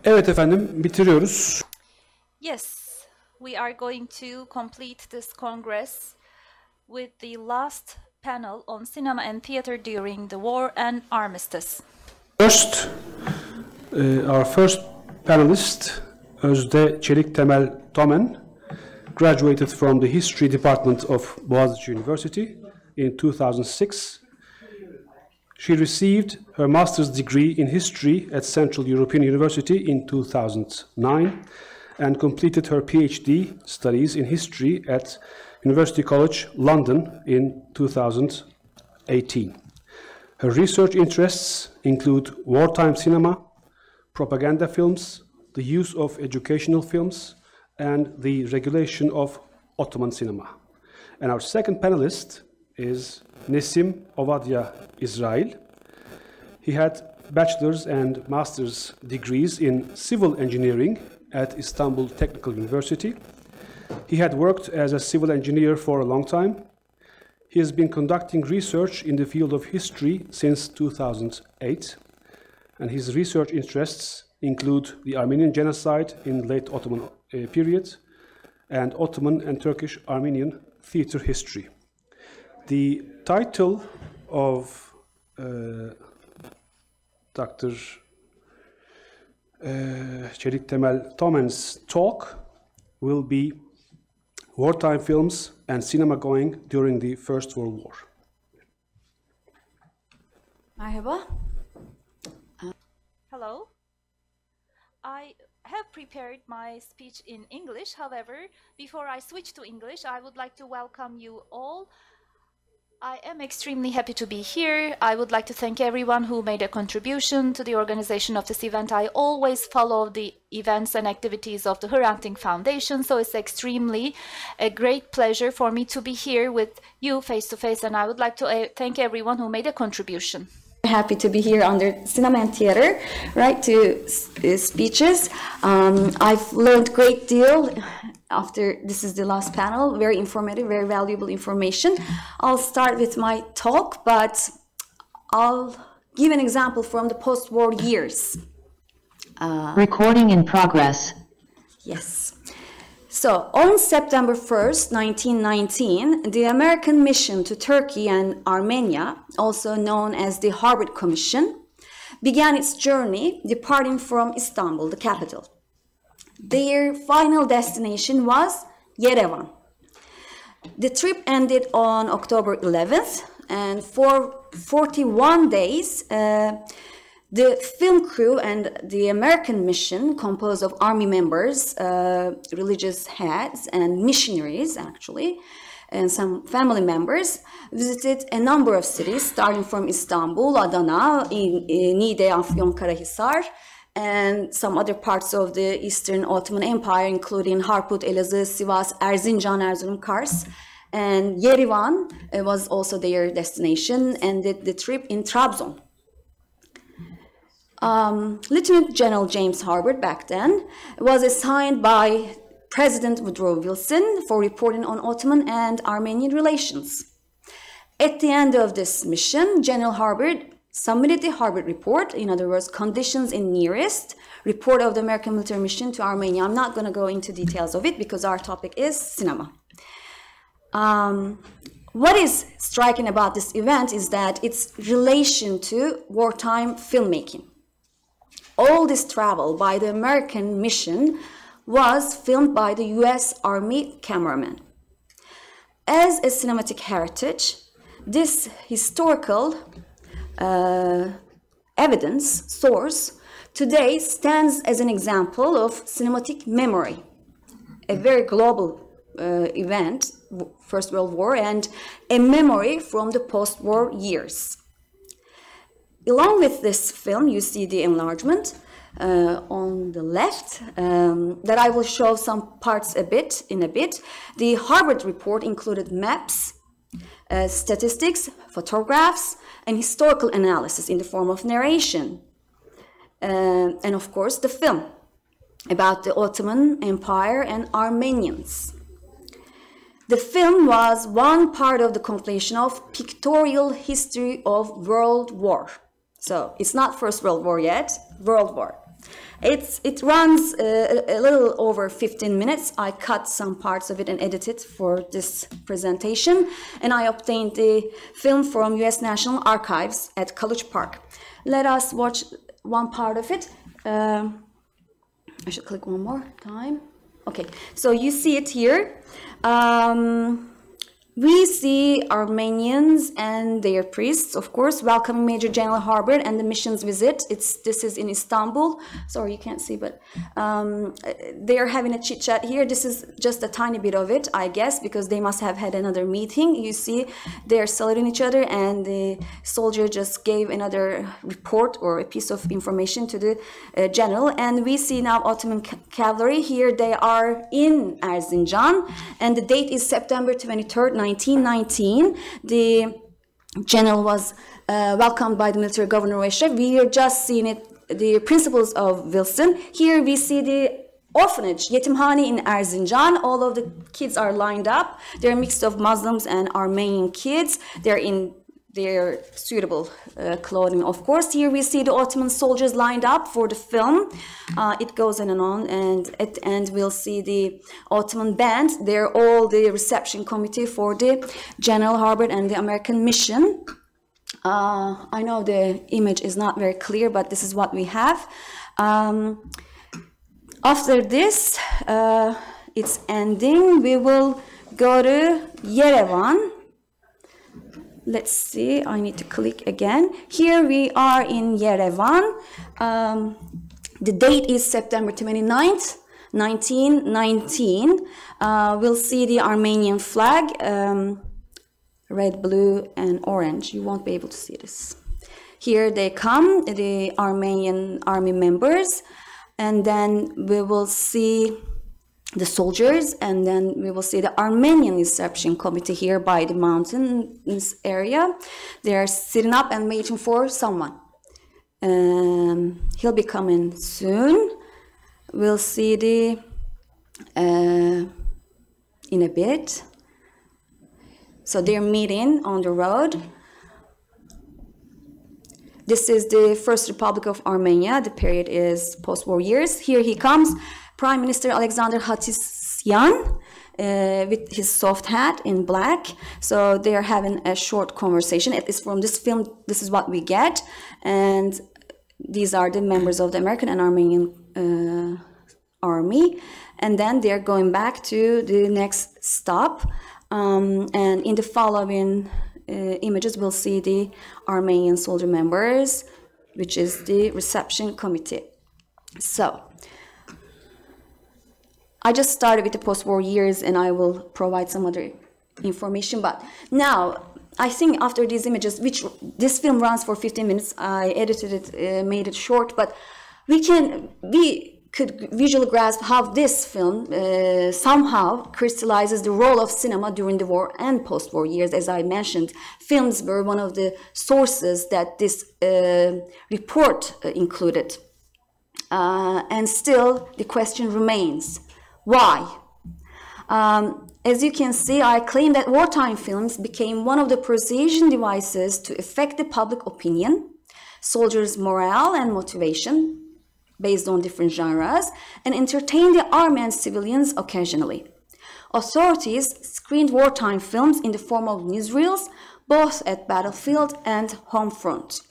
Evet efendim, bitiriyoruz. Yes, we are going to complete this congress with the last panel on cinema and theater during the war and armistice. First, our first panelist, Özde Çeliktemel-Thomen, graduated from the History Department of Boğaziçi University in 2006. She received her master's degree in history at Central European University in 2009 and completed her PhD studies in history at University College London in 2018. Her research interests include wartime cinema, propaganda films, the use of educational films, and the regulation of Ottoman cinema. And our second panelist is Nesim Ovadya, İzrail. He had bachelor's and master's degrees in civil engineering at Istanbul Technical University. He had worked as a civil engineer for a long time. He has been conducting research in the field of history since 2008, and his research interests include the Armenian genocide in late Ottoman period and Ottoman and Turkish Armenian theater history. The title of Dr. Çeliktemel-Thomen's talk will be Wartime Films and Cinema Going During the First World War. Merhaba. Hello. I have prepared my speech in English. However, before I switch to English, I would like to welcome you all. I am extremely happy to be here. I would like to thank everyone who made a contribution to the organization of this event. I always follow the events and activities of the Hrant Dink Foundation, so it's extremely a great pleasure for me to be here with you face to face, and I would like to thank everyone who made a contribution. Happy to be here under cinema and theater, right, to speeches. I've learned a great deal after this is the last panel, very informative, very valuable information. I'll start with my talk, but I'll give an example from the post-war years. Recording in progress. Yes. So, on September 1st, 1919, the American mission to Turkey and Armenia, also known as the Harvard Commission, began its journey departing from Istanbul, the capital. Their final destination was Yerevan. The trip ended on October 11th, and for 41 days, the film crew and the American mission, composed of army members, religious heads, and missionaries, actually, and some family members, visited a number of cities, starting from Istanbul, Adana, Niğde, Afyonkarahisar, and some other parts of the Eastern Ottoman Empire, including Harput, Elazığ, Sivas, Erzincan, Erzurum, Kars, and Yerevan was also their destination, and the trip in Trabzon. Lieutenant General James Harbord, back then, was assigned by President Woodrow Wilson for reporting on Ottoman and Armenian relations. At the end of this mission, General Harbord submitted the Harbord Report, in other words, conditions in nearest, report of the American military mission to Armenia. I'm not going to go into details of it because our topic is cinema. What is striking about this event is that its relation to wartime filmmaking. All this travel by the American mission was filmed by the US Army cameraman. As a cinematic heritage, this historical evidence source today stands as an example of cinematic memory, a very global event, First World War, and a memory from the post-war years. Along with this film, you see the enlargement on the left that I will show some parts in a bit. The Harbord Report included maps, statistics, photographs, and historical analysis in the form of narration. And of course, the film about the Ottoman Empire and Armenians. The film was one part of the compilation of Pictorial History of World War. So it's not First World War yet, World War. It runs a little over 15 minutes. I cut some parts of it and edited for this presentation, and I obtained the film from U.S. National Archives at Kılıç Park. Let us watch one part of it. I should click one more time. Okay, so you see it here. We see Armenians and their priests, of course, welcoming Major General Harbert and the mission's visit. This is in Istanbul. Sorry, you can't see, but they are having a chit-chat here. This is just a tiny bit of it, I guess, because they must have had another meeting. You see, they're saluting each other, and the soldier just gave another report or a piece of information to the general. And we see now Ottoman cavalry. Here they are in Erzincan, and the date is September 23rd, 1919. The general was welcomed by the military governor Reshe. We are just seeing it, the principles of Wilson. Here we see the orphanage, Yetimhane in Erzincan. All of the kids are lined up. They're a mix of Muslims and Armenian kids. They're in their suitable clothing, of course. Here we see the Ottoman soldiers lined up for the film. It goes on, and at the end we'll see the Ottoman band. They're all the reception committee for the General Harbert and the American mission. I know the image is not very clear, but this is what we have. After this, it's ending. We will go to Yerevan. Let's see, I need to click again. Here we are in Yerevan. The date is September 29th, 1919. We'll see the Armenian flag, red, blue, and orange. You won't be able to see this. Here they come, the Armenian army members, and then we will see the soldiers, and then we will see the Armenian reception committee here by the mountains area. They are sitting up and waiting for someone. He'll be coming soon. We'll see the in a bit. So they're meeting on the road. This is the First Republic of Armenia. The period is post-war years. Here he comes. Prime Minister Alexander Hatisyan with his soft hat in black. So they are having a short conversation. At least from this film, this is what we get. And these are the members of the American and Armenian army. And then they're going back to the next stop. And in the following images, we'll see the Armenian soldier members, which is the reception committee. So I just started with the post-war years, and I will provide some other information. But now, I think after these images, which this film runs for 15 minutes, I edited it, made it short, but we could visually grasp how this film somehow crystallizes the role of cinema during the war and post-war years. As I mentioned, films were one of the sources that this report included. And still, the question remains. Why? As you can see, I claim that wartime films became one of the persuasion devices to affect the public opinion, soldiers' morale and motivation based on different genres, and entertain the army and civilians occasionally. Authorities screened wartime films in the form of newsreels, both at battlefield and home front.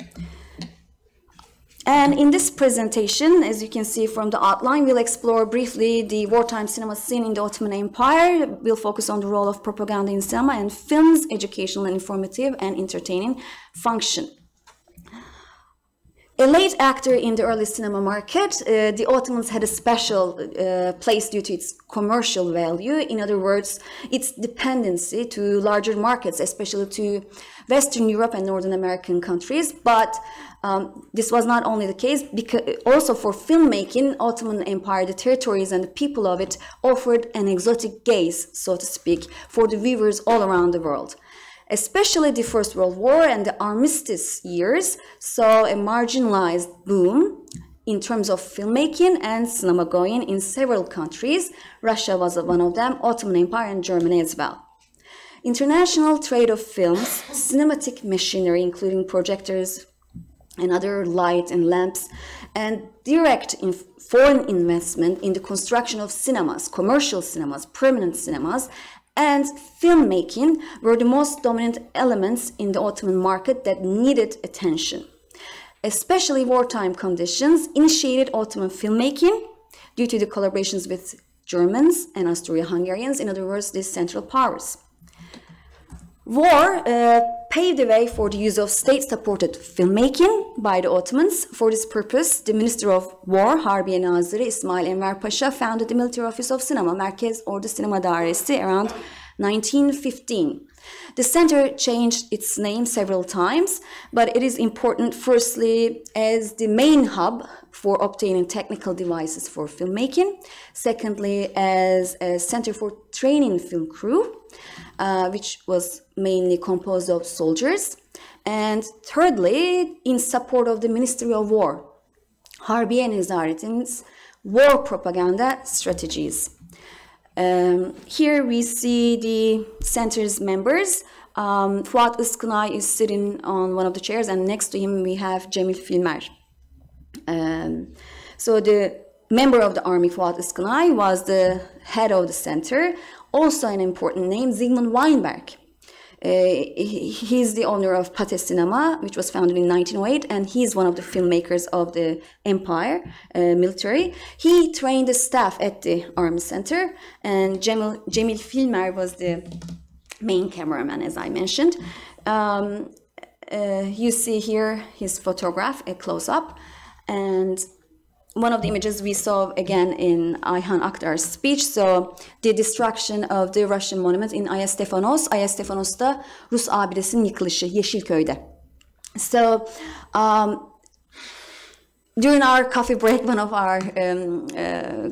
And in this presentation, as you can see from the outline, we'll explore briefly the wartime cinema scene in the Ottoman Empire. We'll focus on the role of propaganda in cinema and film's educational, informative, and entertaining function. A late actor in the early cinema market, the Ottomans had a special place due to its commercial value. In other words, its dependency to larger markets, especially to Western Europe and Northern American countries. But this was not only the case, because also for filmmaking, Ottoman Empire, the territories and the people of it offered an exotic gaze, so to speak, for the viewers all around the world. Especially the First World War and the Armistice years saw a marginalized boom in terms of filmmaking and cinema going in several countries. Russia was one of them, Ottoman Empire and Germany as well. International trade of films, cinematic machinery, including projectors, and other light and lamps, and direct foreign investment in the construction of cinemas, commercial cinemas, permanent cinemas, and filmmaking were the most dominant elements in the Ottoman market that needed attention. Especially wartime conditions initiated Ottoman filmmaking due to the collaborations with Germans and Austro-Hungarians, in other words, these Central Powers. War paved the way for the use of state-supported filmmaking by the Ottomans. For this purpose, the Minister of War, Harbiye Nazırı İsmail Enver Pasha, founded the Military Office of Cinema, Merkez Ordu Sinema Dairesi, around 1915. The center changed its name several times, but it is important, firstly, as the main hub for obtaining technical devices for filmmaking, secondly, as a center for training film crew, which was mainly composed of soldiers, and thirdly, in support of the Ministry of War, Harbiye Nezaret'in's war propaganda strategies. Here we see the center's members. Fuat Iskınay is sitting on one of the chairs, and next to him we have Cemil Filmer. So the member of the army, Fuat Iskınay, was the head of the center. Also an important name, Zygmunt Weinberg. He's the owner of Pate Cinema, which was founded in 1908, and he's one of the filmmakers of the empire, military. He trained the staff at the army center, and Cemil Filmer was the main cameraman, as I mentioned. You see here his photograph, a close-up, and one of the images we saw again in Ayhan Aktar's speech, so the destruction of the Russian monument in Aya Stefanos. Aya Stefanos'ta Rus abidesinin yıkılışı Yeşilköy'de. So during our coffee break, one of our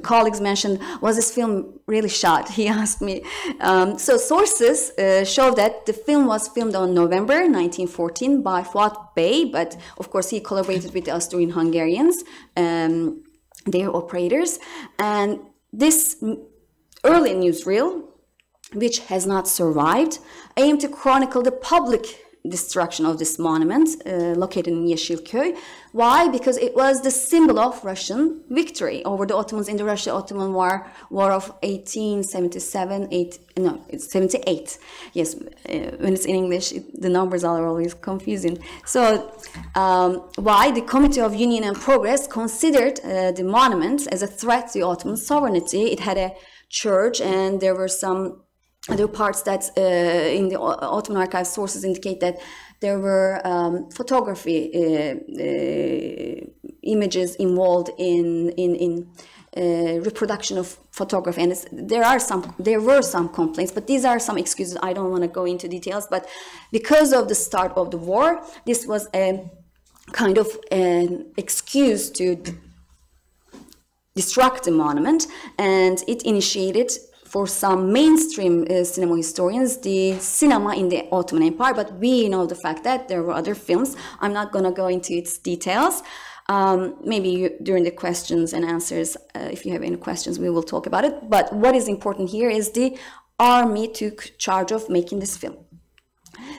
colleagues mentioned, was this film really shot? He asked me. So sources show that the film was filmed on November 1914 by Fuat Bey, but of course he collaborated with the Austrian-Hungarians, their operators. And this early newsreel, which has not survived, aimed to chronicle the public destruction of this monument located in Yeşilköy. Why? Because it was the symbol of Russian victory over the Ottomans in the Russia-Ottoman War of 78. Yes, when it's in English, the numbers are always confusing. So why? The Committee of Union and Progress considered the monument as a threat to Ottoman sovereignty. It had a church, and there were some other parts that in the Ottoman archive sources indicate that there were photography images involved in reproduction of photography, and there were some complaints, but these are some excuses. I don't want to go into details, but because of the start of the war, this was a kind of an excuse to destruct the monument, and it initiated, for some mainstream cinema historians, the cinema in the Ottoman Empire, but we know the fact that there were other films. I'm not going to go into its details. Maybe during the questions and answers, if you have any questions, we will talk about it. But what is important here is the army took charge of making this film.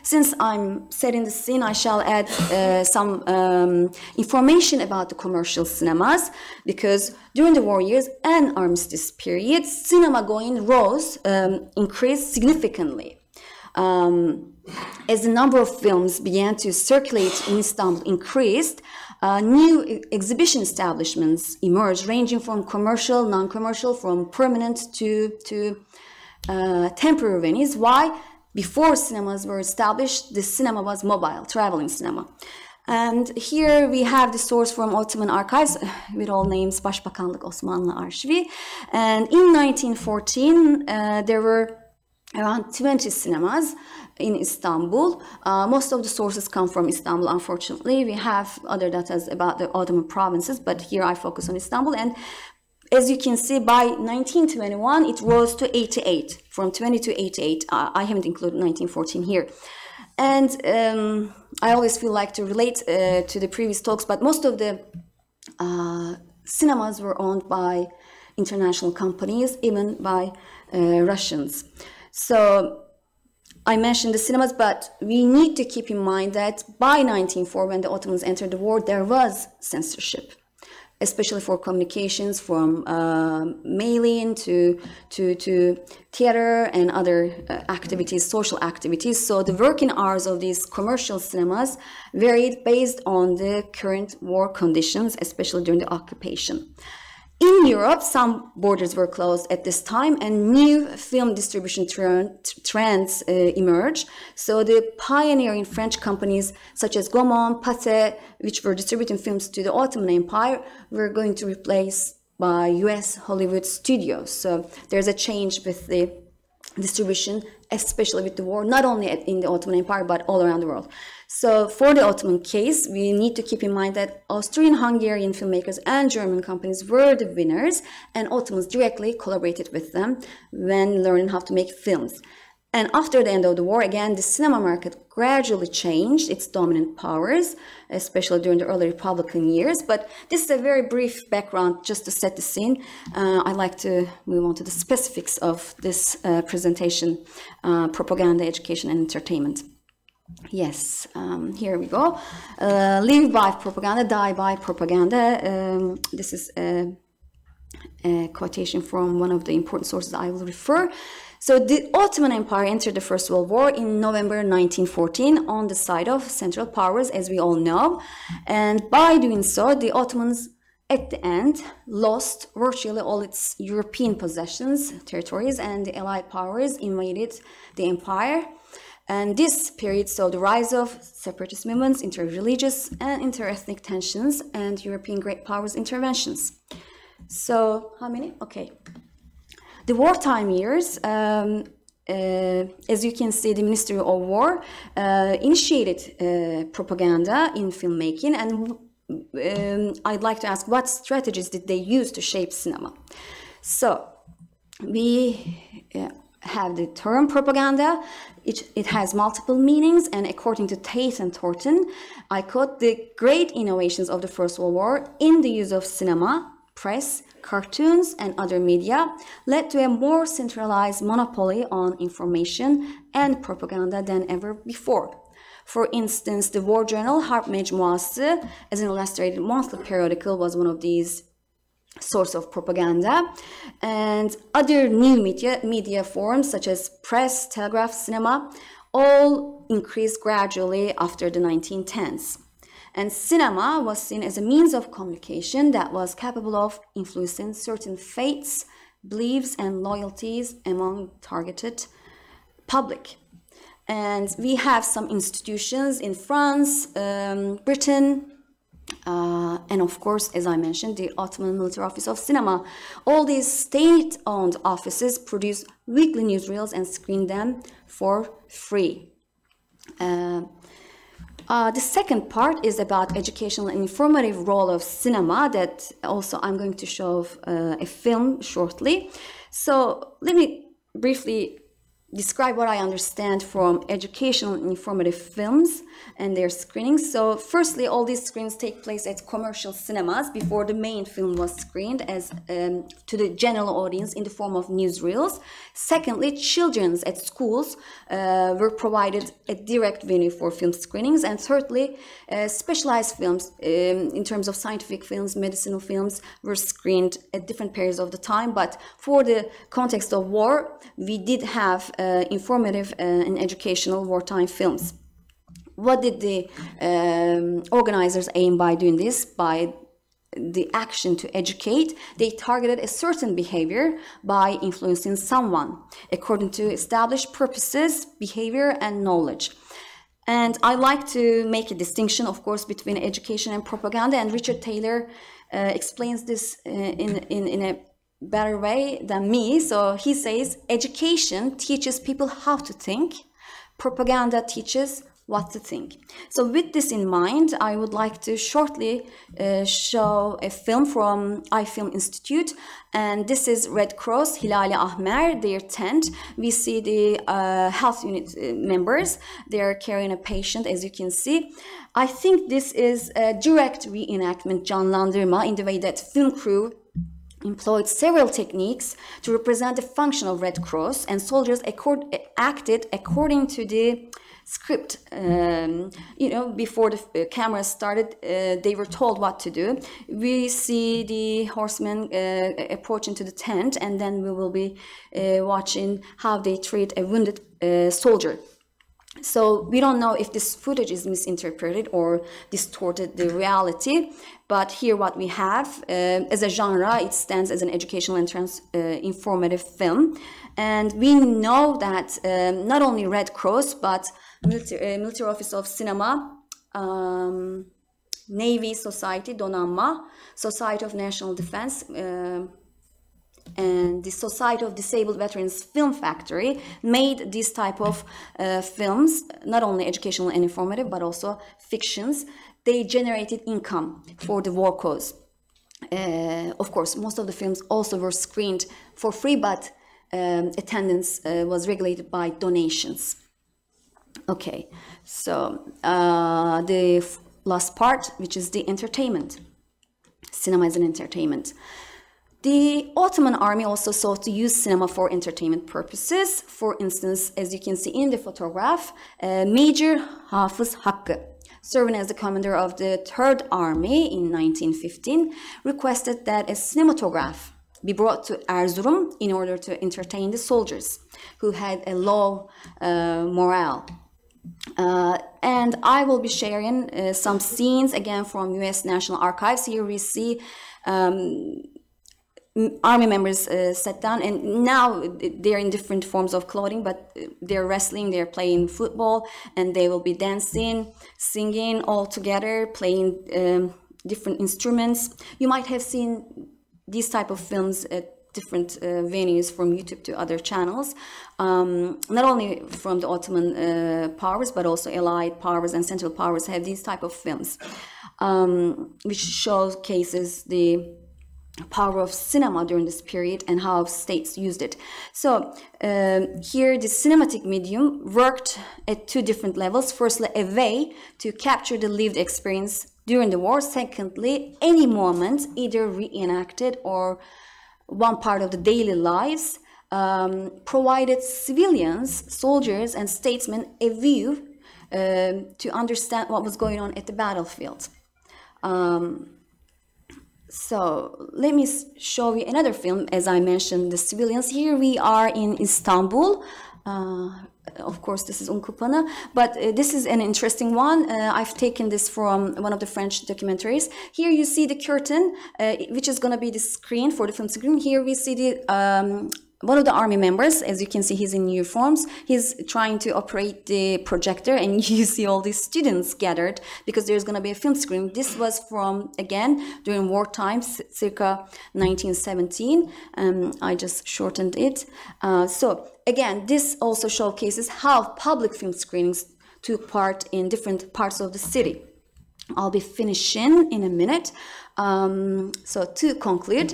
Since I'm setting the scene, I shall add some information about the commercial cinemas, because during the war years and armistice period, cinema going increased significantly. As the number of films began to circulate in Istanbul increased, new exhibition establishments emerged, ranging from commercial, non-commercial, from permanent to temporary venues. Why? Before cinemas were established, the cinema was mobile, traveling cinema. And here we have the source from Ottoman archives with all names, Başbakanlık Osmanlı Arşivi. And in 1914, there were around 20 cinemas in Istanbul. Most of the sources come from Istanbul, unfortunately. We have other data about the Ottoman provinces, but here I focus on Istanbul. And as you can see, by 1921, it rose to 88, from 20 to 88. I haven't included 1914 here. And I always feel like to relate to the previous talks, but most of the cinemas were owned by international companies, even by Russians. So I mentioned the cinemas, but we need to keep in mind that by 1904, when the Ottomans entered the war, there was censorship, especially for communications, from mailing to theater and other activities, social activities. So the working hours of these commercial cinemas varied based on the current war conditions, especially during the occupation. In Europe, some borders were closed at this time and new film distribution trends emerged. So the pioneering French companies such as Gaumont, Pathé, which were distributing films to the Ottoman Empire, were going to replace by US Hollywood studios. So there's a change with the distribution, especially with the war, not only in the Ottoman Empire, but all around the world. So for the Ottoman case, we need to keep in mind that Austrian-Hungarian filmmakers and German companies were the winners, and Ottomans directly collaborated with them when learning how to make films. And after the end of the war, again, the cinema market gradually changed its dominant powers, especially during the early Republican years. But this is a very brief background just to set the scene. I'd like to move on to the specifics of this presentation, propaganda, education, and entertainment. Yes, here we go. Live by propaganda, die by propaganda. This is a quotation from one of the important sources I will refer. So the Ottoman Empire entered the First World War in November 1914 on the side of Central Powers, as we all know. And by doing so, the Ottomans at the end lost virtually all its European possessions, territories, and the Allied powers invaded the empire. And this period saw the rise of separatist movements, inter-religious and inter-ethnic tensions, and European great powers interventions. So, how many? Okay. The wartime years, as you can see, the Ministry of War initiated propaganda in filmmaking, and I'd like to ask, what strategies did they use to shape cinema? So, we have the term propaganda. It has multiple meanings, and according to Tate and Thornton, I quote, the great innovations of the First World War in the use of cinema, press, cartoons, and other media led to a more centralized monopoly on information and propaganda than ever before. For instance, the war journal Harp Mecmuası, as an illustrated monthly periodical, was one of these source of propaganda, and other new media forms such as press, telegraph, cinema, all increased gradually after the 1910s. And cinema was seen as a means of communication that was capable of influencing certain faiths, beliefs, and loyalties among targeted public. And we have some institutions in France, Britain, and of course, as I mentioned, the Ottoman Military Office of Cinema. All these state-owned offices produce weekly newsreels and screen them for free. The second part is about educational and informative role of cinema, that also I'm going to show a film shortly. So let me briefly describe what I understand from educational and informative films and their screenings. So firstly, all these screens take place at commercial cinemas before the main film was screened as to the general audience in the form of newsreels. Secondly, children's at schools were provided a direct venue for film screenings. And thirdly, specialized films in terms of scientific films, medicinal films were screened at different periods of the time. But for the context of war, we did have informative and educational wartime films. What did the organizers aim by doing this? By the action to educate, they targeted a certain behavior by influencing someone according to established purposes, behavior, and knowledge. And I like to make a distinction, of course, between education and propaganda, and Richard Taylor explains this in a better way than me. So he says, education teaches people how to think, propaganda teaches what to think. So with this in mind, I would like to shortly show a film from iFilm Institute, and this is Red Cross, Hilal-i Ahmer, their tent. We see the health unit members. They are carrying a patient, as you can see. I think this is a direct reenactment, canlandırma, in the way that film crew employed several techniques to represent the function of Red Cross, and soldiers acted according to the script. Before the cameras started, they were told what to do. We see the horsemen approaching to the tent, and then we will be watching how they treat a wounded soldier. So we don't know if this footage is misinterpreted or distorted the reality, but here what we have, as a genre, it stands as an educational and informative film. And we know that not only Red Cross, but Military Office of Cinema, Navy Society, Donanma, Society of National Defense, and the Society of Disabled Veterans Film Factory made these type of films, not only educational and informative, but also fictions. They generated income for the war cause. Of course, most of the films also were screened for free, but attendance was regulated by donations. Okay, so the last part, which is the entertainment. Cinema is an entertainment. The Ottoman army also sought to use cinema for entertainment purposes. For instance, as you can see in the photograph, Major Hafız Hakkı, serving as the commander of the Third Army in 1915, requested that a cinematograph be brought to Erzurum in order to entertain the soldiers who had a low morale. And I will be sharing some scenes again from US National Archives. Here we see army members sat down, and now they're in different forms of clothing, but they're wrestling, they're playing football, and they will be dancing, singing all together, playing different instruments. You might have seen these type of films at different venues, from YouTube to other channels, not only from the Ottoman powers, but also Allied powers and Central powers have these type of films, which showcases the power of cinema during this period and how states used it. So here the cinematic medium worked at two different levels. Firstly, a way to capture the lived experience during the war. Secondly, any moment either reenacted or one part of the daily lives, provided civilians, soldiers, and statesmen a view to understand what was going on at the battlefield. So let me show you another film. As I mentioned, the civilians. Here we are in Istanbul. Of course, this is Unkupanı, but this is an interesting one. I've taken this from one of the French documentaries. Here you see the curtain, which is going to be the screen for the film screen. Here we see the one of the army members. As you can see, he's in uniforms. He's trying to operate the projector, and you see all these students gathered because there's going to be a film screen. This was from, again, during wartime, circa 1917. I just shortened it. So again, this also showcases how public film screenings took part in different parts of the city. I'll be finishing in a minute. So to conclude,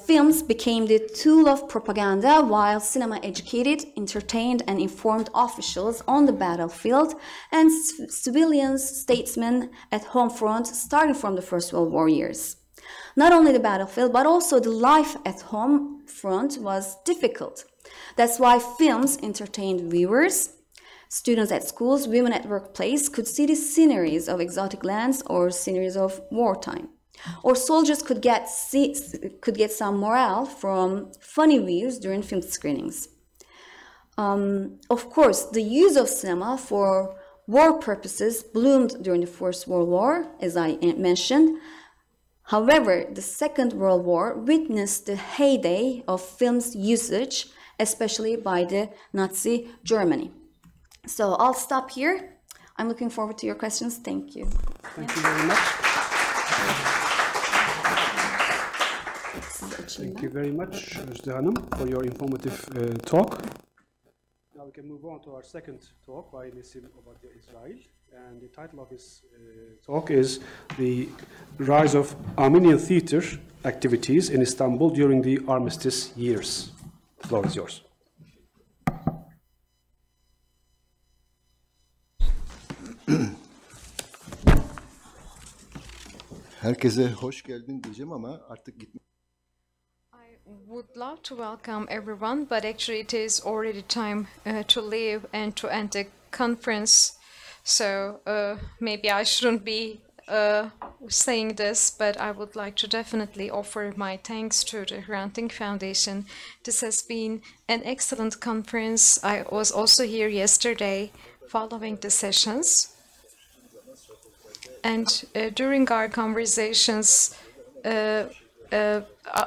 films became the tool of propaganda, while cinema educated, entertained, and informed officials on the battlefield and civilians, statesmen at home front, starting from the First World War years. Not only the battlefield, but also the life at home front was difficult. That's why films entertained viewers. Students at schools, women at workplace could see the sceneries of exotic lands or sceneries of wartime. Or soldiers could get some morale from funny views during film screenings. Of course, the use of cinema for war purposes bloomed during the First World War, as I mentioned. However, the Second World War witnessed the heyday of film's usage, especially by the Nazi Germany. So I'll stop here. I'm looking forward to your questions. Thank you. Thank you very much. Thank you very much, Özde Hanım, for your informative talk. Now we can move on to our second talk by Nesim Ovadya, Israel. And the title of his talk is The Rise of Armenian Theater Activities in Istanbul During the Armistice Years. The floor is yours. Herkese hoş geldin diyeceğim ama artık gitmek. would love to welcome everyone, but actually it is already time to leave and to end the conference. So maybe I shouldn't be saying this, but I would like to definitely offer my thanks to the Granting Foundation. This has been an excellent conference. I was also here yesterday following the sessions. And during our conversations,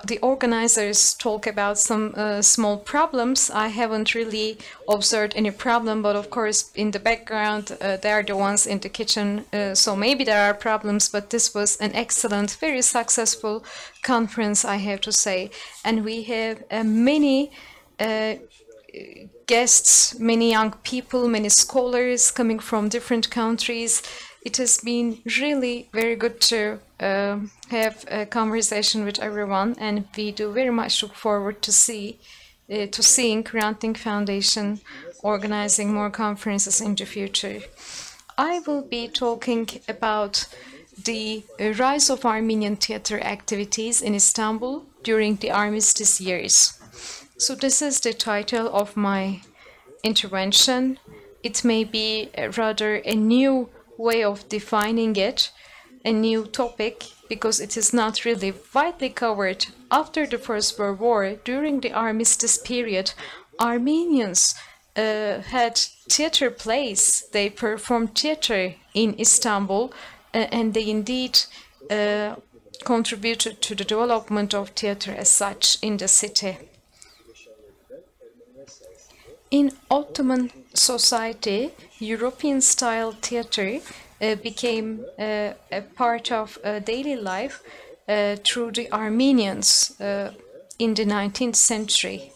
the organizers talk about some small problems. I haven't really observed any problem, but of course in the background they are the ones in the kitchen, so maybe there are problems, but this was an excellent, very successful conference, I have to say. And we have many guests, many young people, many scholars coming from different countries. It has been really very good to have a conversation with everyone, and we do very much look forward to seeing Granting Foundation organizing more conferences in the future. I will be talking about the rise of Armenian theater activities in Istanbul during the Armistice years. So this is the title of my intervention. It may be rather a new way of defining it, a new topic, because it is not really widely covered. After the First World War, during the Armistice period, Armenians had theater plays. They performed theater in Istanbul, and they indeed contributed to the development of theater as such in the city. In Ottoman society, European-style theater became a part of daily life through the Armenians in the 19th century.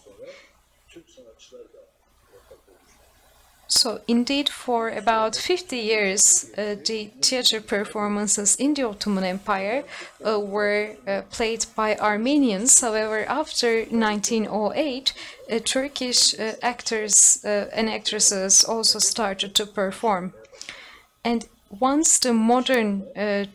So indeed, for about 50 years, the theater performances in the Ottoman Empire were played by Armenians. However, after 1908, Turkish actors and actresses also started to perform. And once the modern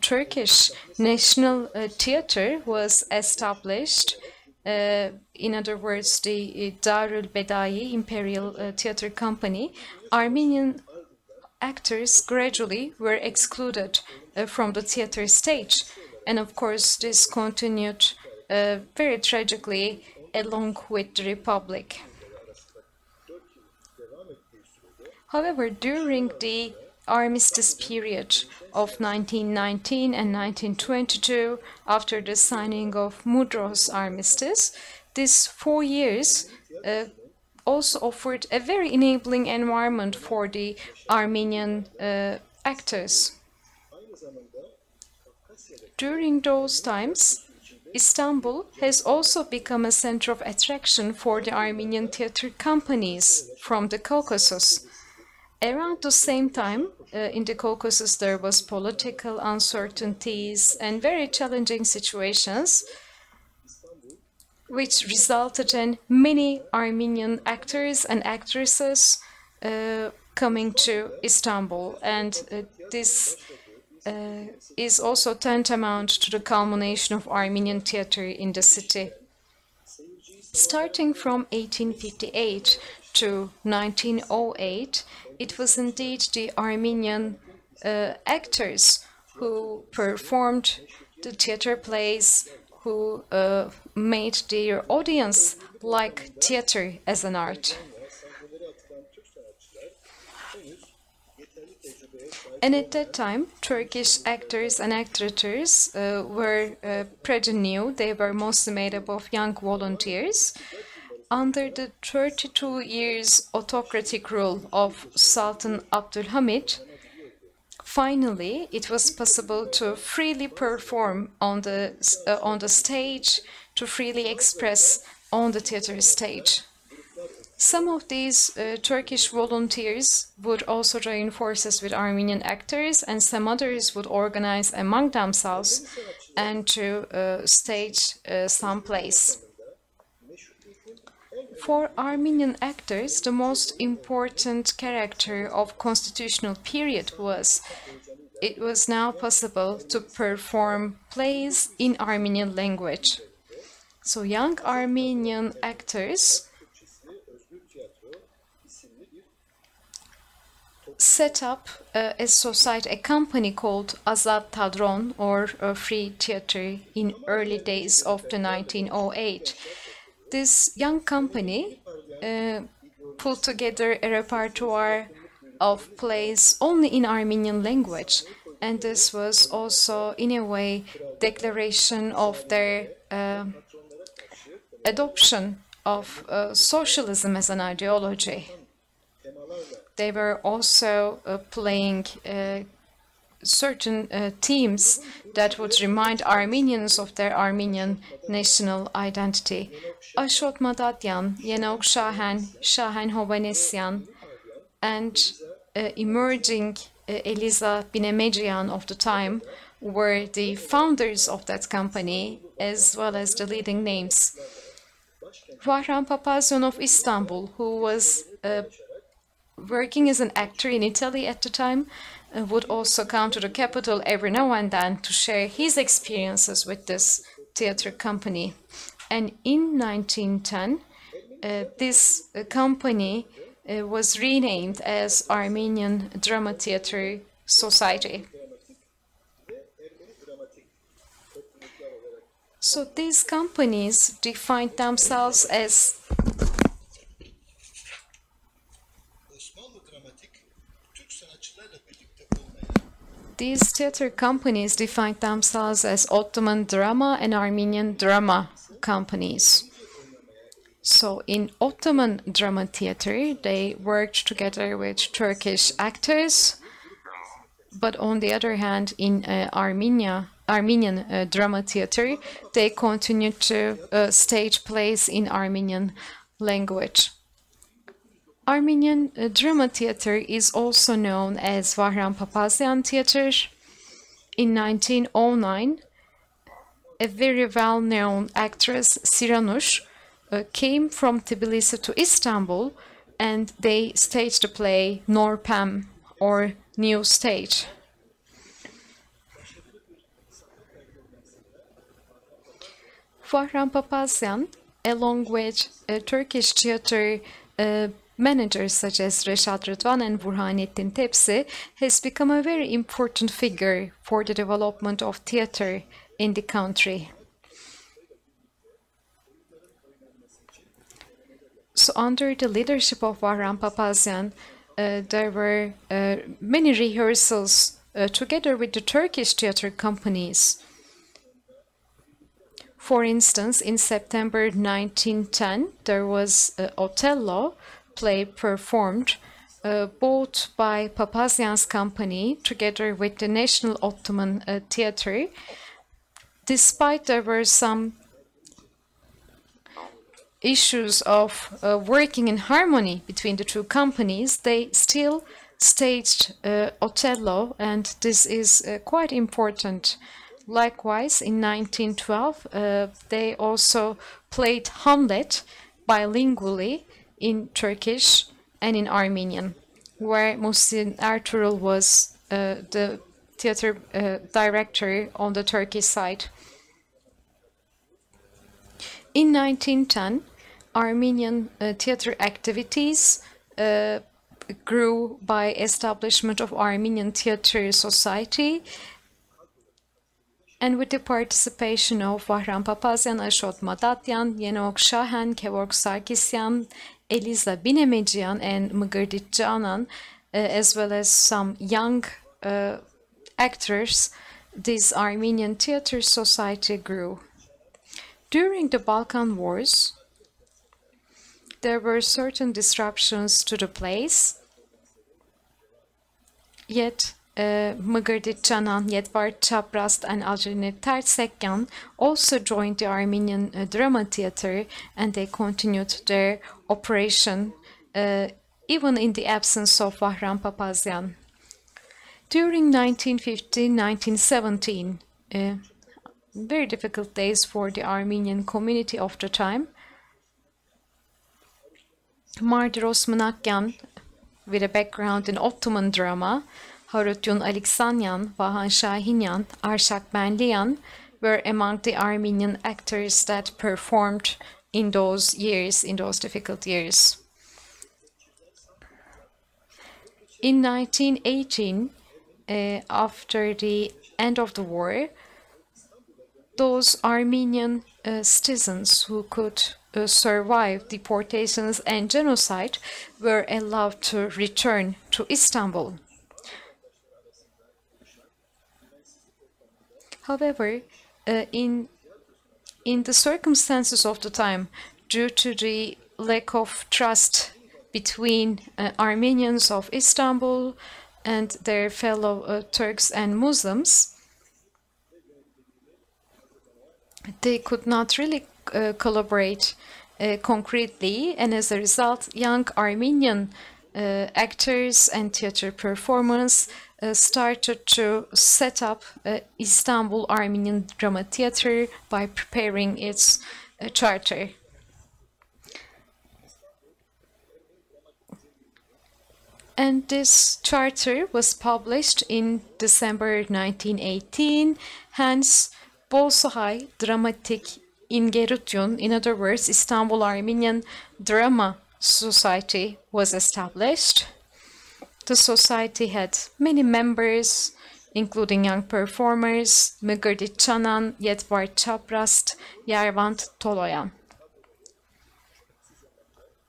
Turkish National Theater was established, in other words, the Darül Bedai Imperial Theater Company, Armenian actors gradually were excluded from the theater stage. And of course, this continued very tragically along with the Republic. However, during the Armistice period of 1919 and 1922, after the signing of Mudros Armistice, these 4 years also offered a very enabling environment for the Armenian actors. During those times, Istanbul has also become a center of attraction for the Armenian theater companies from the Caucasus. Around the same time, in the Caucasus, there was political uncertainties and very challenging situations, which resulted in many Armenian actors and actresses coming to Istanbul. And this is also tantamount to the culmination of Armenian theater in the city. Starting from 1858 to 1908, it was indeed the Armenian actors who performed the theater plays, who made their audience like theater as an art. And at that time, Turkish actors and actresses were pretty new. They were mostly made up of young volunteers. Under the 32 years autocratic rule of Sultan Abdülhamid, finally, it was possible to freely perform on the stage, to freely express on the theater stage. Some of these Turkish volunteers would also join forces with Armenian actors, and some others would organize among themselves and to stage some plays. For Armenian actors, the most important character of constitutional period was it was now possible to perform plays in Armenian language. So young Armenian actors set up a society, a company called Azad Tadron, or Free Theater, in early days of the 1908. This young company put together a repertoire of plays only in Armenian language, and this was also, in a way, declaration of their adoption of socialism as an ideology. They were also playing certain themes that would remind Armenians of their Armenian national identity. Ashot Madadyan, Yenok Shahen, Shahen Hovanesyan, and emerging Eliza Binemejian of the time were the founders of that company, as well as the leading names. Wartime Papazian of Istanbul, who was working as an actor in Italy at the time, would also come to the capital every now and then to share his experiences with this theater company. And in 1910, this company was renamed as Armenian Drama Theater Society. So these companies defined themselves as These theater companies defined themselves as Ottoman drama and Armenian drama companies. So in Ottoman drama theater, they worked together with Turkish actors, but on the other hand, in Armenian drama theater, they continued to stage plays in Armenian language. Armenian drama theater is also known as Vahram Papazian Theater. In 1909, a very well-known actress, Siranush, came from Tbilisi to Istanbul, and they staged the play Norpem, or New Stage. Vahram Papazian, along with Turkish theater managers such as Reşat Rıdvan and Burhanettin Tepsi, has become a very important figure for the development of theater in the country. So under the leadership of Vahram Papazian, there were many rehearsals together with the Turkish theater companies. For instance, in September 1910, there was Othello play performed both by Papazian's company together with the National Ottoman Theater. Despite there were some issues of working in harmony between the two companies, they still staged Othello, and this is quite important. Likewise, in 1912, they also played Hamlet bilingually in Turkish and in Armenian, where Muhsin Ertuğrul was the theater director on the Turkish side. In 1910, Armenian theater activities grew by establishment of Armenian Theater Society, and with the participation of Vahram Papazian, Ashot Madadyan, Yenok Shahen, Kevork Sarkisyan, Eliza Binemejian, and Mgrdit Canan, as well as some young actors, this Armenian Theater Society grew. During the Balkan Wars, there were certain disruptions to the plays, yet Mgrdit Canan, Yedvard Çaprast, and Aljanet Tersekyan also joined the Armenian drama theater, and they continued their operation even in the absence of Vahram Papazian. During 1915-1917, very difficult days for the Armenian community of the time, Mardiros Mnakyan, with a background in Ottoman drama, Harutyun Aleksanyan, Vahan Shahinyan, Arshak Benliyan, were among the Armenian actors that performed in those years, in those difficult years. In 1918, after the end of the war, those Armenian citizens who could survive deportations and genocide were allowed to return to Istanbul. However, in the circumstances of the time, due to the lack of trust between Armenians of Istanbul and their fellow Turks and Muslims, they could not really collaborate concretely, and as a result, young Armenian actors and theater performers started to set up Istanbul Armenian Drama Theatre by preparing its charter. And this charter was published in December 1918, hence Bolsohay Dramatik İngerutyun, in other words, Istanbul Armenian Drama Society was established. The society had many members, including young performers, Mgrdit Çanan, Yetvar Çaprast, Yervant Toloyan.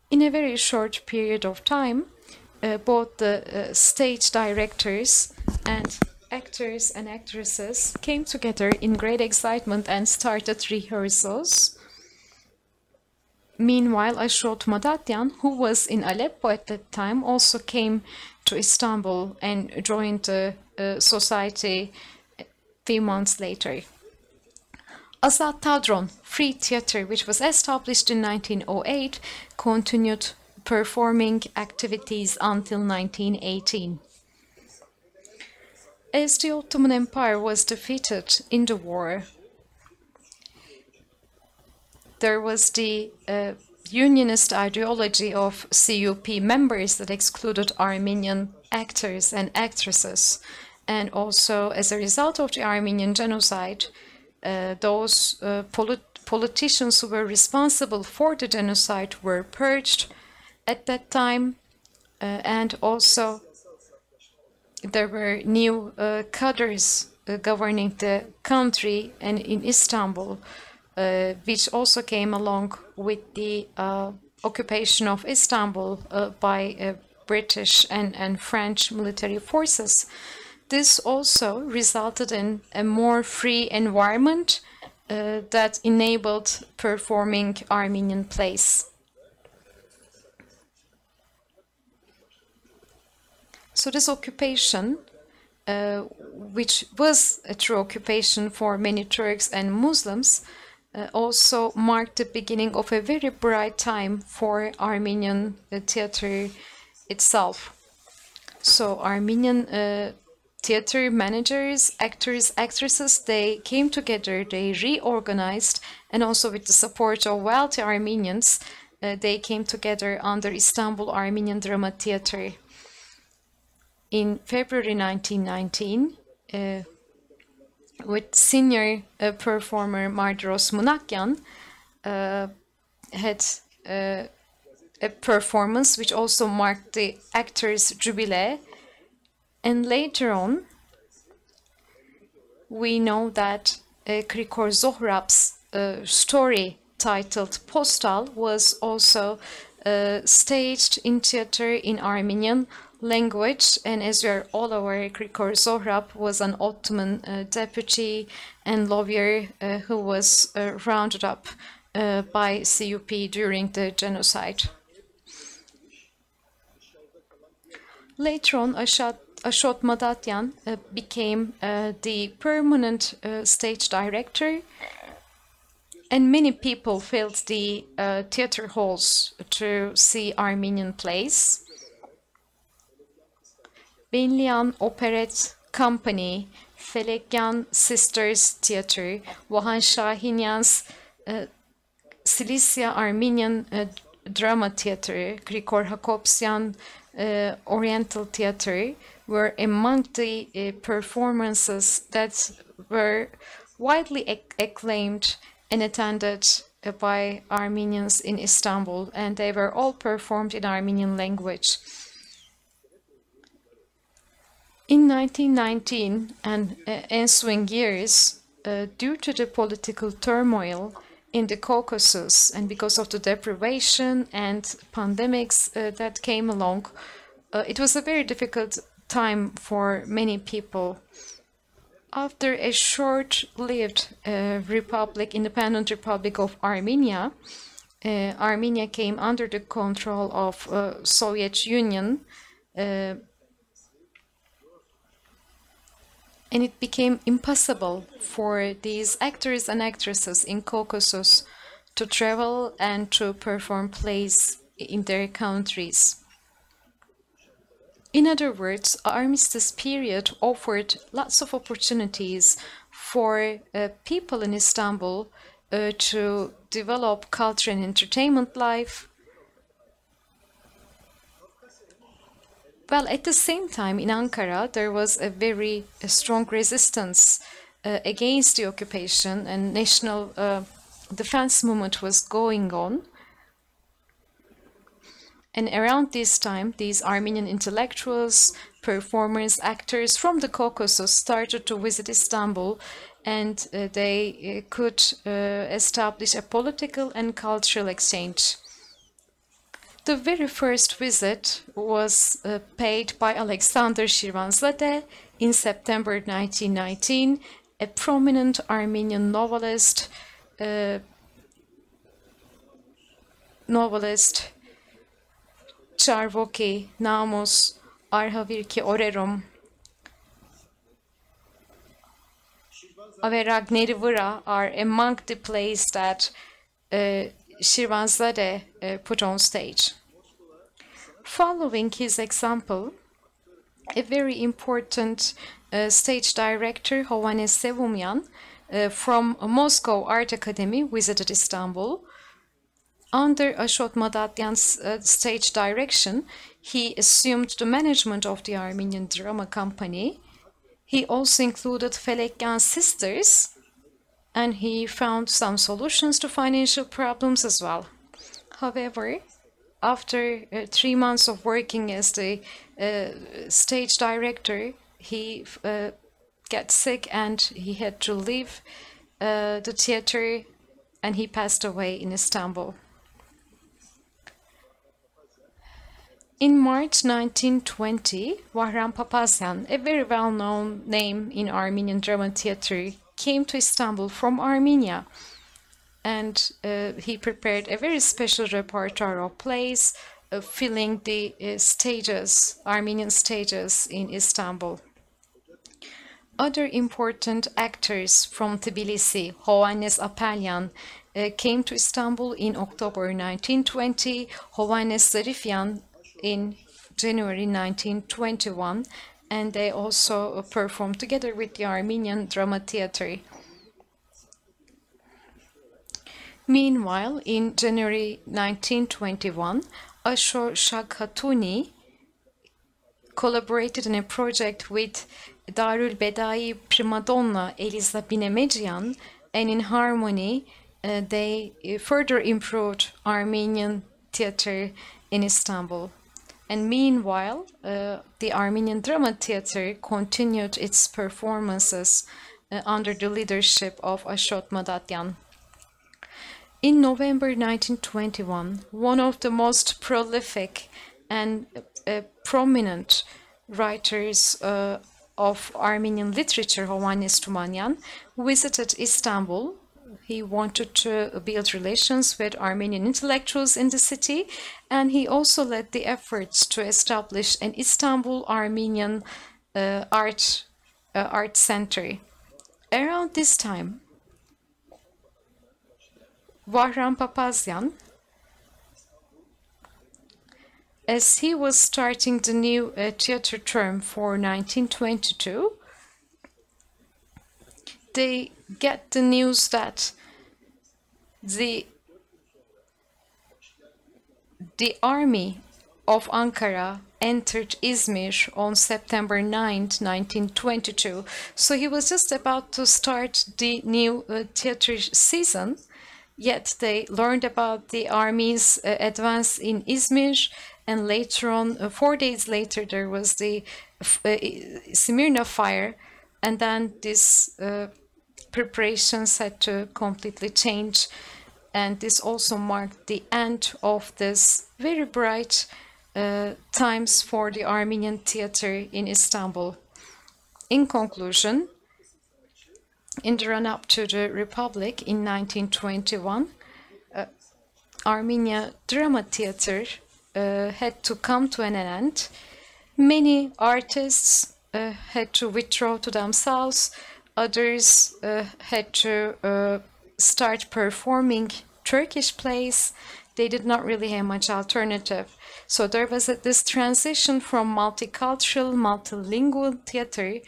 In a very short period of time, both the stage directors and actors and actresses came together in great excitement and started rehearsals. Meanwhile, Ashot Madatyan, who was in Aleppo at that time, also came to Istanbul and joined the society a few months later. Azat Tadron Free Theatre, which was established in 1908, continued performing activities until 1918. As the Ottoman Empire was defeated in the war, there was the unionist ideology of CUP members that excluded Armenian actors and actresses. And also, as a result of the Armenian genocide, those politicians who were responsible for the genocide were purged at that time, and also there were new cadres governing the country and in Istanbul, which also came along with the occupation of Istanbul by British and French military forces. This also resulted in a more free environment that enabled performing Armenian plays. So this occupation, which was a true occupation for many Turks and Muslims, also marked the beginning of a very bright time for Armenian theater itself. So Armenian theater managers, actors, actresses, they came together, they reorganized, and also with the support of wealthy Armenians, they came together under Istanbul Armenian Drama Theatre. In February 1919, with senior performer Mardiros Munakyan, had a performance which also marked the actors' jubilee. And later on, we know that Krikor Zohrab's story titled Postal was also staged in theater in Armenian language, and as we are all aware, Krikor Zohrab was an Ottoman deputy and lawyer who was rounded up by CUP during the genocide. Later on, Ashot Madatyan became the permanent stage director, and many people filled the theater halls to see Armenian plays. Benlian Operette Company, Felekyan Sisters Theatre, Vahan Shahinyan's Cilicia Armenian Drama Theatre, Grigor Hakopsyan Oriental Theatre were among the performances that were widely acclaimed and attended by Armenians in Istanbul, and they were all performed in Armenian language. In 1919 and ensuing years, due to the political turmoil in the Caucasus and because of the deprivation and pandemics that came along, it was a very difficult time for many people. After a short-lived independent republic of Armenia, Armenia came under the control of Soviet Union, and it became impossible for these actors and actresses in Caucasus to travel and to perform plays in their countries. In other words, Armistice period offered lots of opportunities for people in Istanbul to develop culture and entertainment life. Well, at the same time, in Ankara, there was a very strong resistance against the occupation, and national defense movement was going on. And around this time, these Armenian intellectuals, performers, actors from the Caucasus started to visit Istanbul, and they could establish a political and cultural exchange. The very first visit was paid by Alexander Shirvanzadeh in September 1919, a prominent Armenian novelist, Charvoki, Namus, Arhavirki Orerum, Averagneri Vıra are among the plays that Shirvanzadeh put on stage. Following his example, a very important stage director, Hovhannes Sevumyan, from Moscow Art Academy, visited Istanbul. Under Ashot Madatyan's stage direction, he assumed the management of the Armenian drama company. He also included Felekyan sisters, and he found some solutions to financial problems as well. However, after 3 months of working as the stage director, he got sick and he had to leave the theater, and he passed away in Istanbul. In March 1920, Vahram Papazyan, a very well-known name in Armenian drama theater, came to Istanbul from Armenia, and he prepared a very special repertoire of plays filling the stages, Armenian stages in Istanbul. Other important actors from Tbilisi, Hovhannes Apelyan, came to Istanbul in October 1920, Hovhannes Zarifyan in January 1921, and they also performed together with the Armenian Drama Theatre. Meanwhile, in January 1921, Ashur Shaghatuni collaborated in a project with Darul Bedai primadonna Eliza Binemedjian, and in harmony they further improved Armenian theatre in Istanbul. And meanwhile, the Armenian Drama Theatre continued its performances under the leadership of Ashot Madatyan. In November 1921, one of the most prolific and prominent writers of Armenian literature, Hovhannes Tumanyan, visited Istanbul. He wanted to build relations with Armenian intellectuals in the city, and he also led the efforts to establish an Istanbul Armenian art center. Around this time, Vahram Papazyan, as he was starting the new theater term for 1922, they get the news that the army of Ankara entered Izmir on September 9, 1922. So he was just about to start the new theater season, yet they learned about the army's advance in Izmir, and later on, 4 days later, there was the Smyrna fire, and then these preparations had to completely change, and this also marked the end of this very bright times for the Armenian theater in Istanbul. In conclusion, in the run-up to the Republic in 1921, Armenia Drama Theater had to come to an end. Many artists had to withdraw to themselves. Others had to start performing Turkish plays. They did not really have much alternative. So there was this transition from multicultural, multilingual theater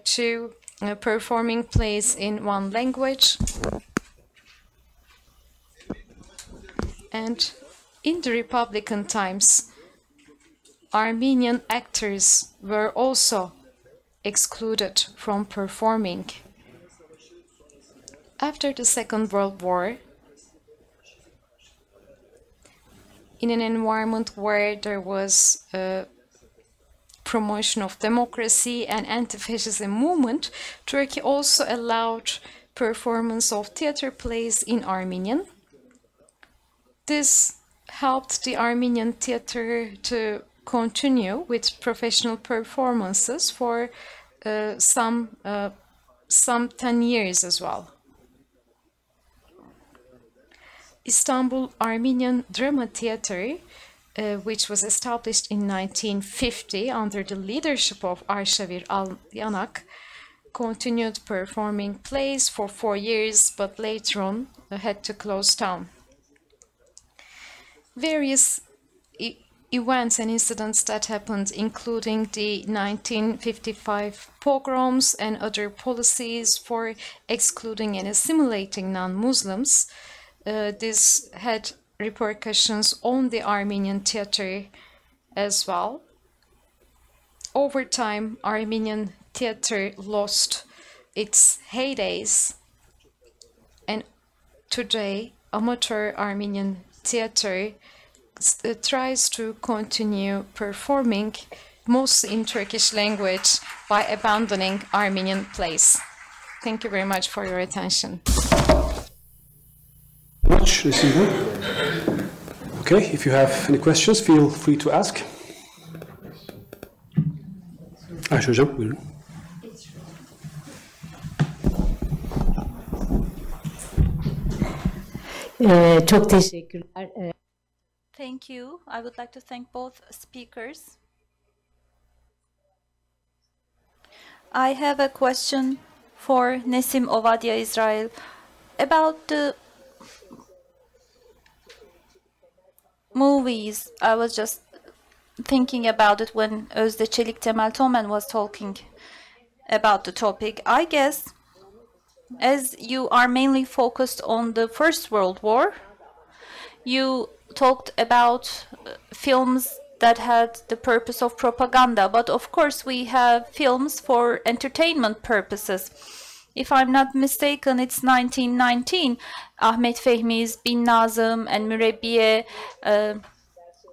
to performing plays in one language. And in the Republican times, Armenian actors were also excluded from performing. After the Second World War, in an environment where there was a promotion of democracy and anti-fascism movement, Turkey also allowed performance of theater plays in Armenian. This helped the Armenian theater to continue with professional performances for some 10 years as well. Istanbul Armenian Drama Theater, which was established in 1950 under the leadership of Arshavir Al-Yanak, continued performing plays for 4 years, but later on had to close down. Various events and incidents that happened, including the 1955 pogroms and other policies for excluding and assimilating non-Muslims, this had repercussions on the Armenian theater as well. Over time, Armenian theater lost its heydays, and today amateur Armenian theater tries to continue performing mostly in Turkish language by abandoning Armenian plays. Thank you very much for your attention. Much, Nesim. Okay, if you have any questions, feel free to ask. Ayşe Hocam, buyurun. Çok teşekkürler. Thank you. I would like to thank both speakers. I have a question for Nesim, Ovadya, Israel about the movies. I was just thinking about it when Özde Çeliktemel-Thomen was talking about the topic. I guess as you are mainly focused on the First World War, you talked about films that had the purpose of propaganda, but of course we have films for entertainment purposes. If I'm not mistaken, it's 1919. Ahmet Fehmi's Bin Nazım and Mürebbiye,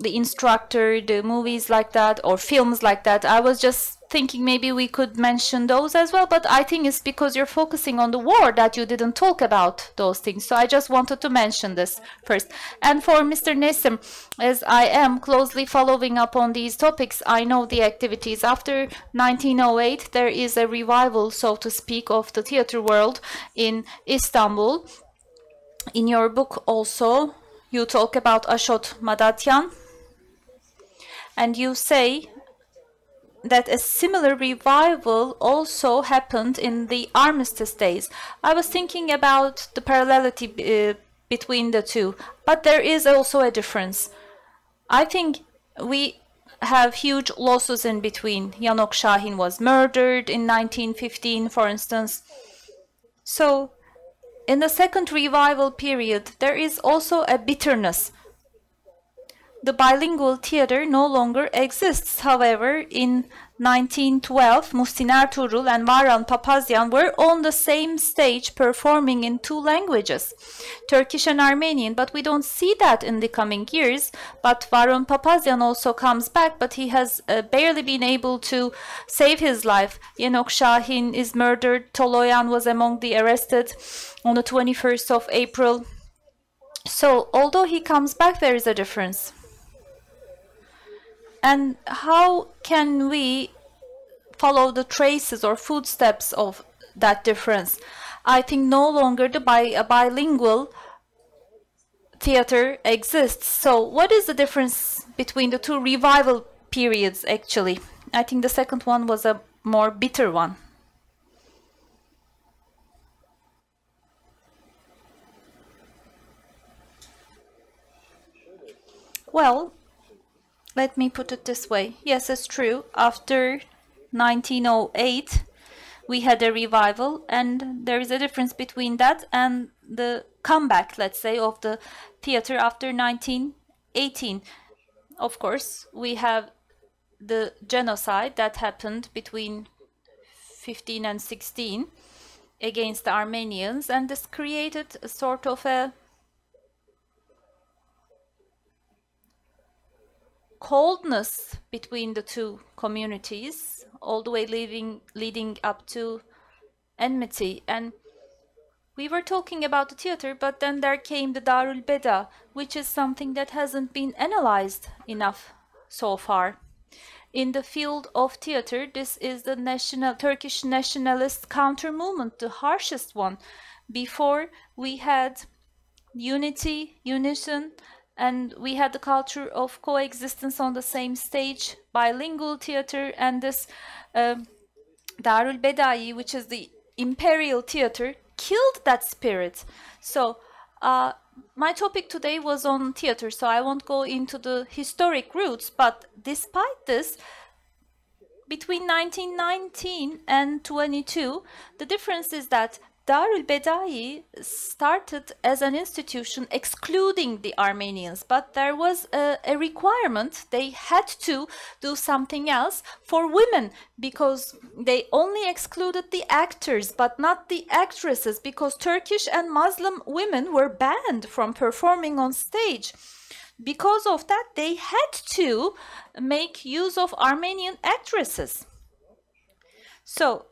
The Instructor, the movies like that, or films like that. I was just thinking maybe we could mention those as well, but I think it's because you're focusing on the war that you didn't talk about those things. So I just wanted to mention this first. And for Mr. Nesim, as I am closely following up on these topics, I know the activities. After 1908, there is a revival, so to speak, of the theater world in Istanbul. In your book also, you talk about Ashot Madatyan, and you say that a similar revival also happened in the Armistice days. I was thinking about the parallelity between the two, but there is also a difference. I think we have huge losses in between. Yanok Şahin was murdered in 1915, for instance. So, in the second revival period, there is also a bitterness. the bilingual theater no longer exists. However, in 1912, Muhsin Ertuğrul and Varan Papazyan were on the same stage performing in two languages, Turkish and Armenian, but we don't see that in the coming years. But Varan Papazyan also comes back, but he has barely been able to save his life. Yenok Şahin is murdered. Toloyan was among the arrested on the 21st of April. So, although he comes back, there is a difference. And how can we follow the traces or footsteps of that difference? I think no longer a bilingual theater exists. So what is the difference between the two revival periods actually? I think the second one was a more bitter one. Well, let me put it this way. Yes, it's true. After 1908, we had a revival, and there is a difference between that and the comeback, let's say, of the theater after 1918. Of course, we have the genocide that happened between 15 and 16 against the Armenians, and this created a sort of a coldness between the two communities, all the way leading up to enmity. And we were talking about the theater, but then there came the Darul Beda, which is something that hasn't been analyzed enough so far. In the field of theater, this is the Turkish nationalist counter movement, the harshest one. Before, we had unity, unison, and we had the culture of coexistence on the same stage, bilingual theater, and this Darul Bedai, which is the imperial theater, killed that spirit. So my topic today was on theater, so I won't go into the historic roots, but despite this, between 1919 and 22, the difference is that Darul Bedai started as an institution excluding the Armenians, but there was a requirement. They had to do something else for women because they only excluded the actors but not the actresses, because Turkish and Muslim women were banned from performing on stage. Because of that, they had to make use of Armenian actresses. So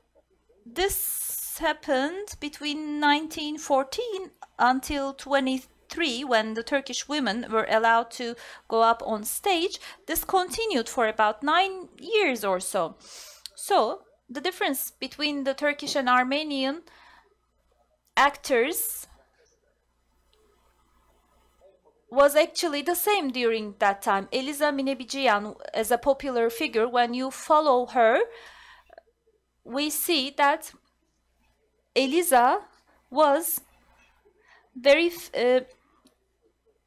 this happened between 1914 until 23, when the Turkish women were allowed to go up on stage. This continued for about 9 years or so. So the difference between the Turkish and Armenian actors was actually the same during that time. Eliza Minebiciyan, as a popular figure, when you follow her, we see that Eliza was very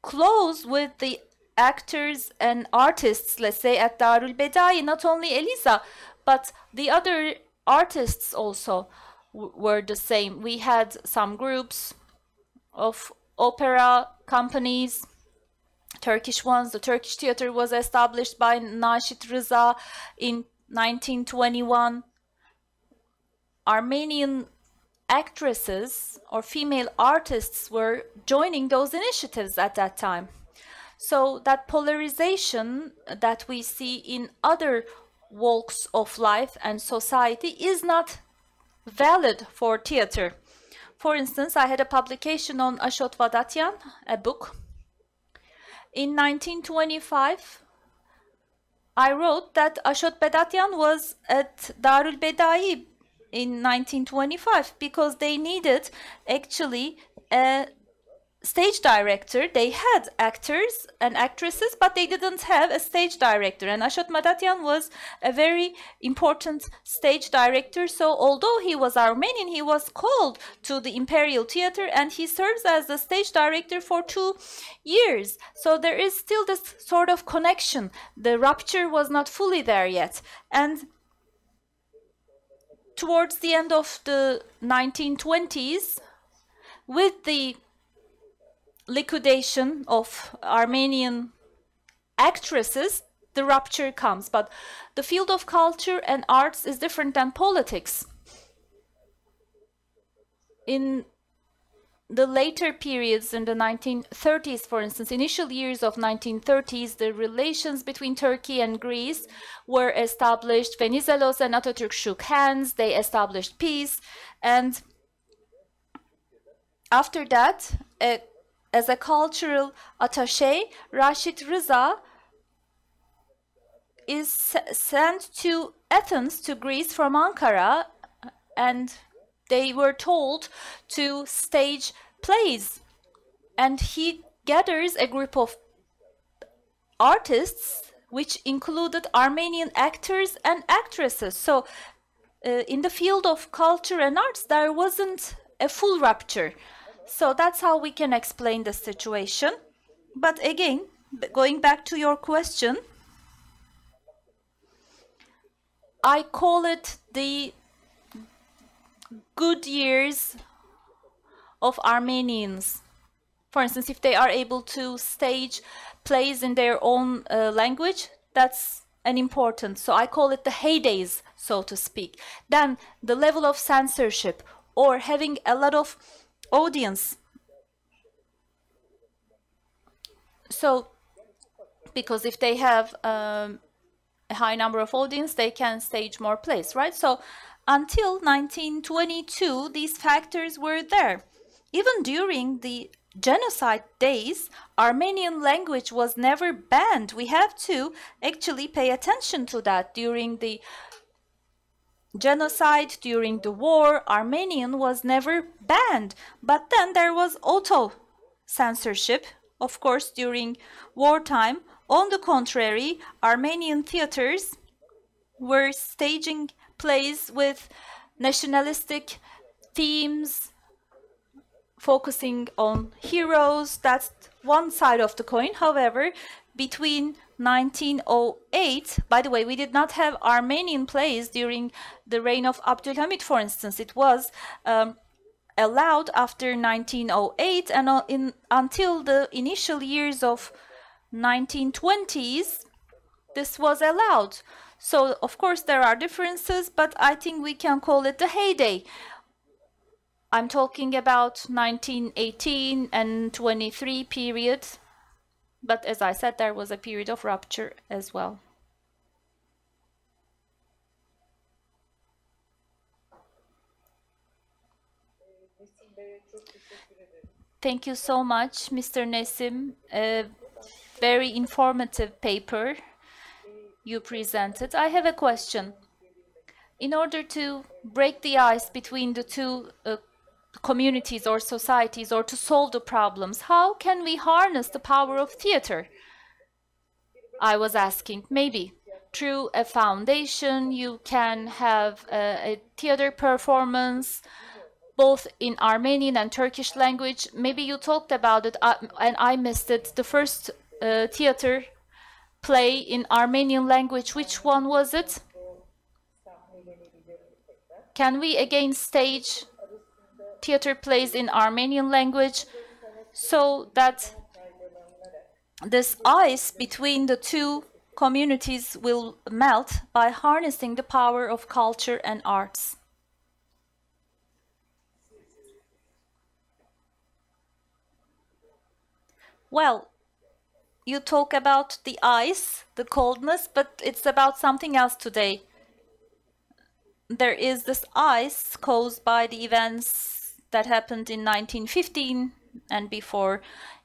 close with the actors and artists, let's say, at Darul Bedai. Not only Eliza, but the other artists also were the same. We had some groups of opera companies, Turkish ones. The Turkish theater was established by Naşit Rıza in 1921. Armenian actresses or female artists were joining those initiatives at that time. So that polarization that we see in other walks of life and society is not valid for theater. For instance, I had a publication on Ashot Vadatyan, a book. In 1925, I wrote that Ashot Vadatyan was at Darul Bedai in 1925 because they needed actually a stage director. They had actors and actresses, but they didn't have a stage director. And Ashot Vadatyan was a very important stage director. So although he was Armenian, he was called to the Imperial Theater, and he serves as the stage director for 2 years. So there is still this sort of connection. The rupture was not fully there yet. And towards the end of the 1920s, with the liquidation of Armenian actresses, the rupture comes. But the field of culture and arts is different than politics. In the later periods, in the 1930s, for instance, initial years of 1930s, the relations between Turkey and Greece were established. Venizelos and Atatürk shook hands, they established peace, and after that, as a cultural attaché, Rashid Rıza is sent to Athens, to Greece from Ankara, and they were told to stage plays, and he gathers a group of artists which included Armenian actors and actresses. So in the field of culture and arts, there wasn't a full rupture. So that's how we can explain the situation. But again, going back to your question, I call it the good years of Armenians. For instance, if they are able to stage plays in their own language, that's an important. So I call it the heydays, so to speak. Then the level of censorship or having a lot of audience. So, because if they have a high number of audience, they can stage more plays, right? So until 1922, these factors were there. Even during the genocide days, Armenian language was never banned. We have to actually pay attention to that. During the genocide, during the war, Armenian was never banned. But then there was auto-censorship, of course, during wartime. On the contrary, Armenian theaters were staging plays with nationalistic themes, focusing on heroes. That's one side of the coin. However, between 1908, by the way, we did not have Armenian plays during the reign of Abdülhamit, for instance. It was allowed after 1908, and until the initial years of 1920s, this was allowed. So, of course, there are differences, but I think we can call it the heyday. I'm talking about 1918 and 23 period, but as I said, there was a period of rupture as well. Thank you so much, Mr. Nesim. A very informative paper you presented. I have a question. In order to break the ice between the two communities or societies, or to solve the problems, how can we harness the power of theater? I was asking. Maybe through a foundation you can have a theater performance both in Armenian and Turkish language. Maybe you talked about it and I missed it. The first theater play in Armenian language, which one was it? Can we again stage theater plays in Armenian language so that this ice between the two communities will melt by harnessing the power of culture and arts? Well, you talk about the ice, the coldness, but it's about something else today. There is this ice caused by the events that happened in 1915 and before.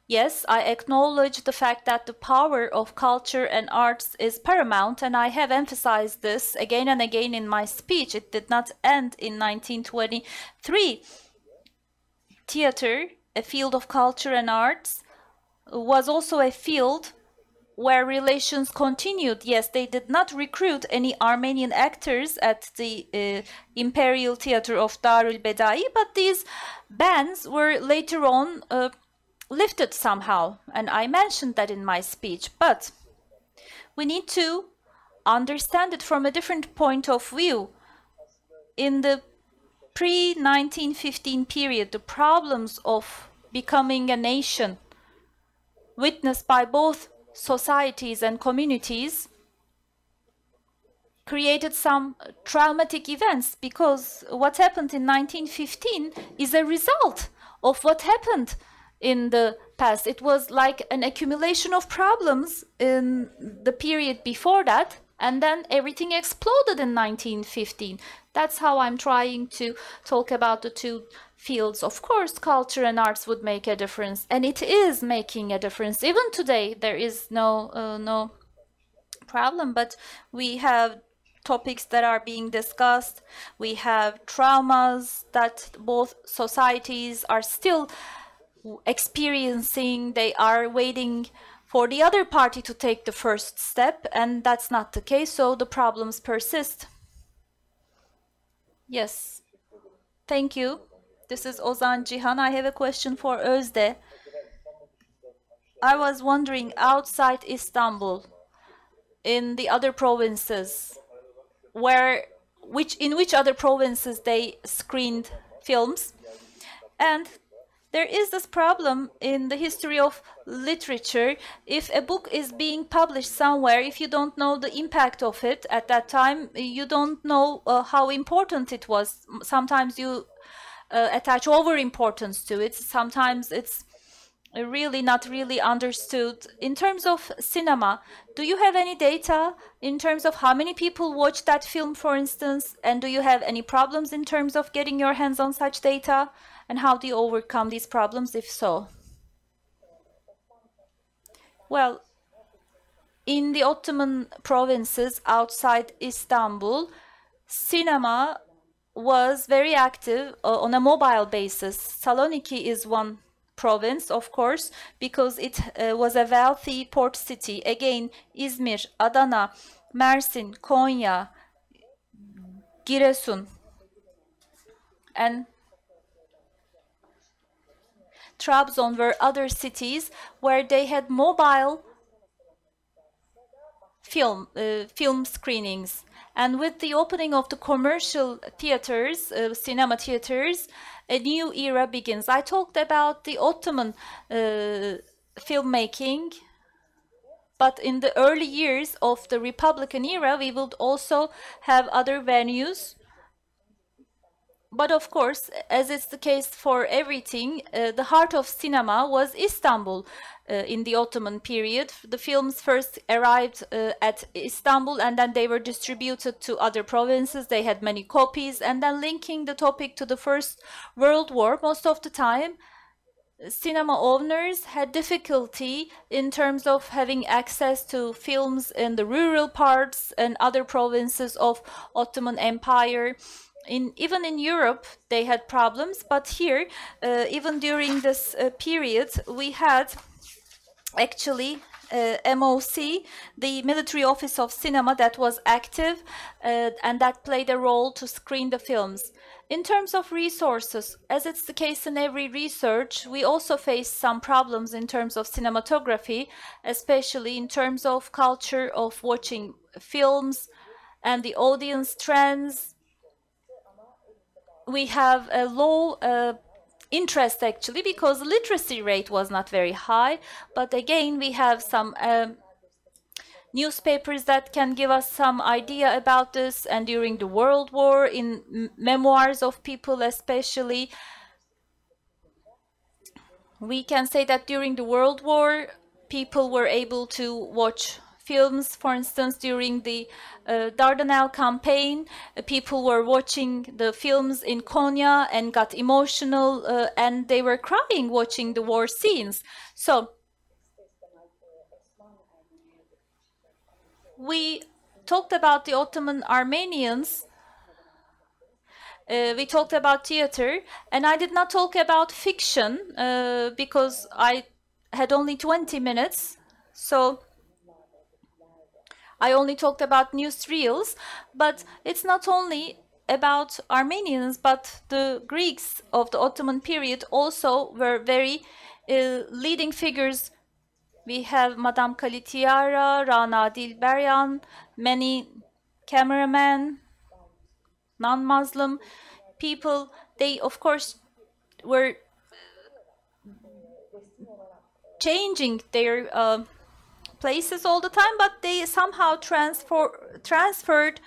Yes, I acknowledge the fact that the power of culture and arts is paramount, and I have emphasized this again and again in my speech. It did not end in 1923. Theater, a field of culture and arts, was also a field where relations continued. Yes, they did not recruit any Armenian actors at the Imperial Theater of Darül Bedai, but these bans were later on lifted somehow, and I mentioned that in my speech. But we need to understand it from a different point of view. In the pre-1915 period, the problems of becoming a nation witnessed by both societies and communities created some traumatic events, because what happened in 1915 is a result of what happened in the past. It was like an accumulation of problems in the period before that, and then everything exploded in 1915. That's how I'm trying to talk about the two fields. Of course, culture and arts would make a difference, and it is making a difference. Even today, there is no problem, but we have topics that are being discussed. We have traumas that both societies are still experiencing. They are waiting for the other party to take the first step, and that's not the case, so the problems persist. Yes, thank you. This is Ozan Cihan. I have a question for Özde. I was wondering, outside Istanbul, in the other provinces, in which other provinces they screened films. And there is this problem in the history of literature. If a book is being published somewhere, if you don't know the impact of it at that time, you don't know how important it was. Sometimes you attach over importance to it. Sometimes it's really not really understood. In terms of cinema, do you have any data in terms of how many people watch that film, for instance, and do you have any problems in terms of getting your hands on such data, and how do you overcome these problems, if so? Well, in the Ottoman provinces outside Istanbul, cinema was very active on a mobile basis. Saloniki is one province, of course, because it was a wealthy port city. Again, İzmir, Adana, Mersin, Konya, Giresun, and Trabzon were other cities where they had mobile film screenings. And with the opening of the commercial theaters, cinema theaters, a new era begins. I talked about the Ottoman filmmaking, but in the early years of the Republican era, we would also have other venues. But of course, as is the case for everything, the heart of cinema was Istanbul in the Ottoman period. The films first arrived at Istanbul, and then they were distributed to other provinces. They had many copies, and then linking the topic to the First World War, most of the time, cinema owners had difficulty in terms of having access to films in the rural parts and other provinces of Ottoman Empire. Even in Europe, they had problems, but here, even during this period, we had actually MOC, the Military Office of Cinema, that was active and that played a role to screen the films. In terms of resources, as it's the case in every research, we also face some problems in terms of cinematography, especially in terms of culture of watching films and the audience trends. We have a low interest, actually, because the literacy rate was not very high. But again, we have some newspapers that can give us some idea about this. And during the World War, in memoirs of people especially, we can say that during the World War, people were able to watch films. For instance, during the Dardanelles campaign, people were watching the films in Konya and got emotional, and they were crying watching the war scenes. So we talked about the Ottoman Armenians, we talked about theater, and I did not talk about fiction because I had only 20 minutes. So I only talked about newsreels, but it's not only about Armenians, but the Greeks of the Ottoman period also were very leading figures. We have Madame Kalitiara, Rana Dilberyan, many cameramen, non-Muslim people. They, of course, were changing their places all the time, but they somehow transferred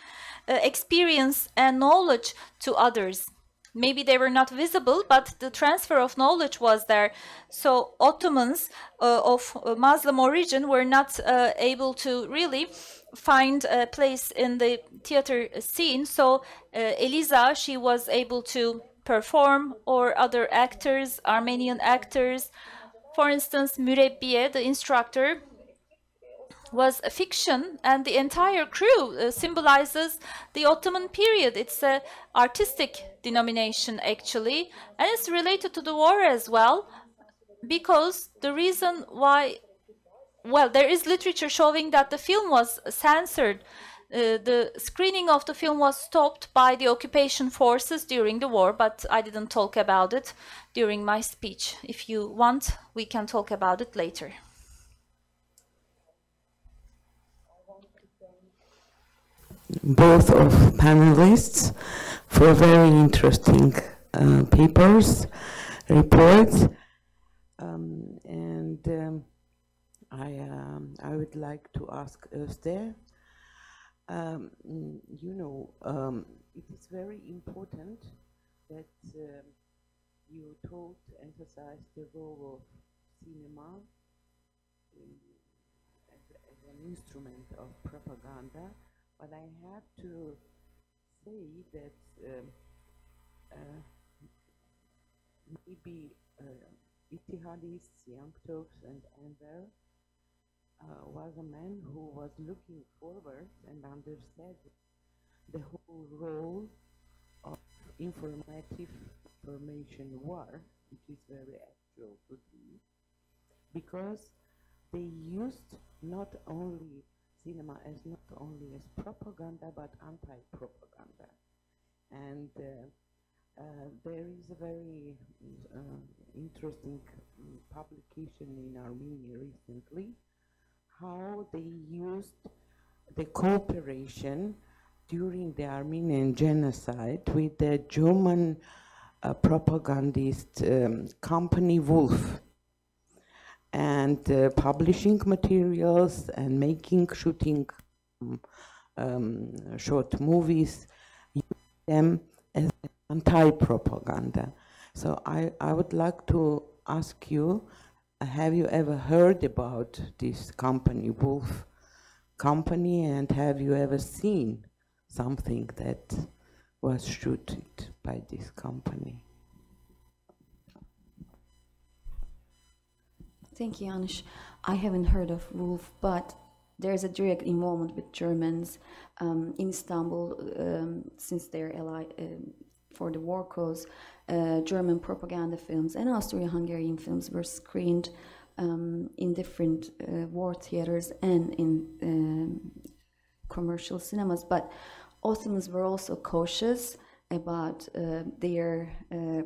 experience and knowledge to others. Maybe they were not visible, but the transfer of knowledge was there. So Ottomans of Muslim origin were not able to really find a place in the theater scene. So Eliza, she was able to perform, or other actors, Armenian actors. For instance, Mürebbiye, the instructor, was a fiction, and the entire crew symbolizes the Ottoman period. It's an artistic denomination, actually, and it's related to the war as well, because the reason why, well, there is literature showing that the film was censored. The screening of the film was stopped by the occupation forces during the war, but I didn't talk about it during my speech. If you want, we can talk about it later. Both of panelists for very interesting papers, reports, I would like to ask Özde. You know, it is very important that you emphasize the role of cinema as an instrument of propaganda. But I have to say that maybe Ittihadists, Young Turks, and Enver was a man who was looking forward and understood the whole role of information war, which is very actual today, because they used not only cinema as not only as propaganda but anti-propaganda, and there is a very interesting publication in Armenia recently, how they used the cooperation during the Armenian genocide with the German propagandist company Wolf, and publishing materials and shooting short movies, using them as anti-propaganda. So I would like to ask you, have you ever heard about this company, Wolf Company, and have you ever seen something that was shooted by this company? Thank you, Janusz. I haven't heard of Wolf, but there's a direct involvement with Germans in Istanbul, since they're allied for the war cause. German propaganda films and Austro-Hungarian films were screened in different war theaters and in commercial cinemas. But Ottomans were also cautious about their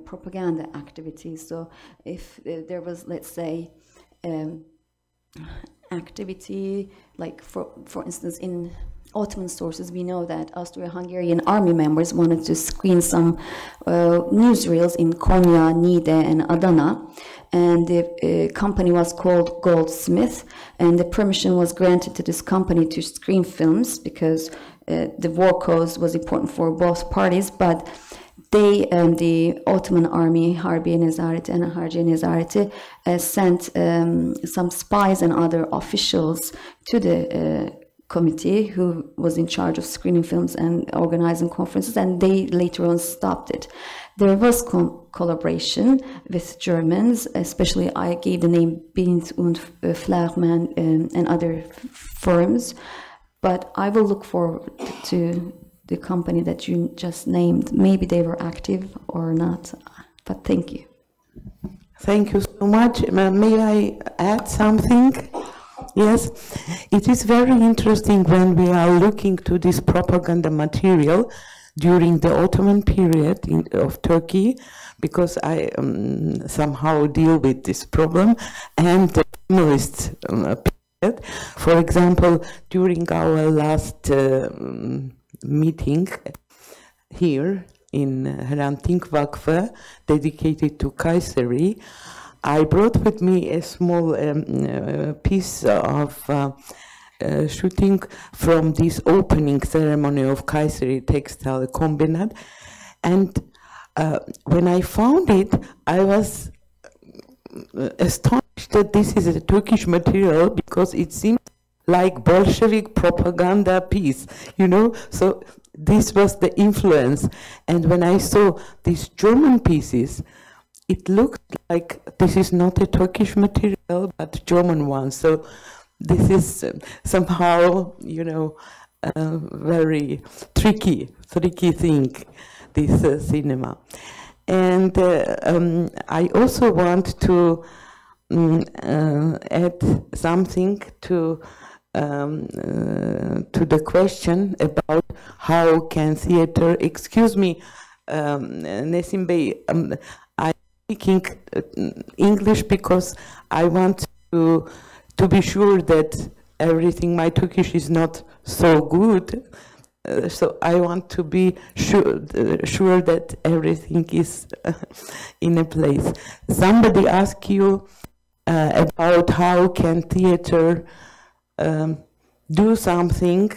propaganda activities. So if there was, let's say, activity, like for instance in Ottoman sources, we know that Austro-Hungarian army members wanted to screen some newsreels in Konya, Niğde, and Adana, and the company was called Goldsmith, and the permission was granted to this company to screen films because the war cause was important for both parties. But they, the Ottoman army, Harbiye Nezareti and Harciye Nezareti, sent some spies and other officials to the committee who was in charge of screening films and organizing conferences, and they later on stopped it. There was collaboration with Germans, especially I gave the name Bind und Flagman and other firms, but I will look forward to the company that you just named. Maybe they were active or not, but thank you. Thank you so much. May I add something? Yes, it is very interesting when we are looking to this propaganda material during the Ottoman period of Turkey, because I somehow deal with this problem, and the feminist period. For example, during our last meeting here in Hrant Dink Vakfı, dedicated to Kayseri, I brought with me a small piece of shooting from this opening ceremony of Kayseri Textile Combinat. And when I found it, I was astonished that this is a Turkish material, because it seemed like Bolshevik propaganda piece, you know. So this was the influence. And when I saw these German pieces, it looked like this is not a Turkish material, but German one. So this is somehow, you know, a very tricky thing, this cinema. And I also want to add something to the question about how can theater, excuse me, Nesim Bey, I'm speaking English because I want to be sure that everything, my Turkish is not so good, so I want to be sure that everything is in a place. Somebody asked you about how can theater do something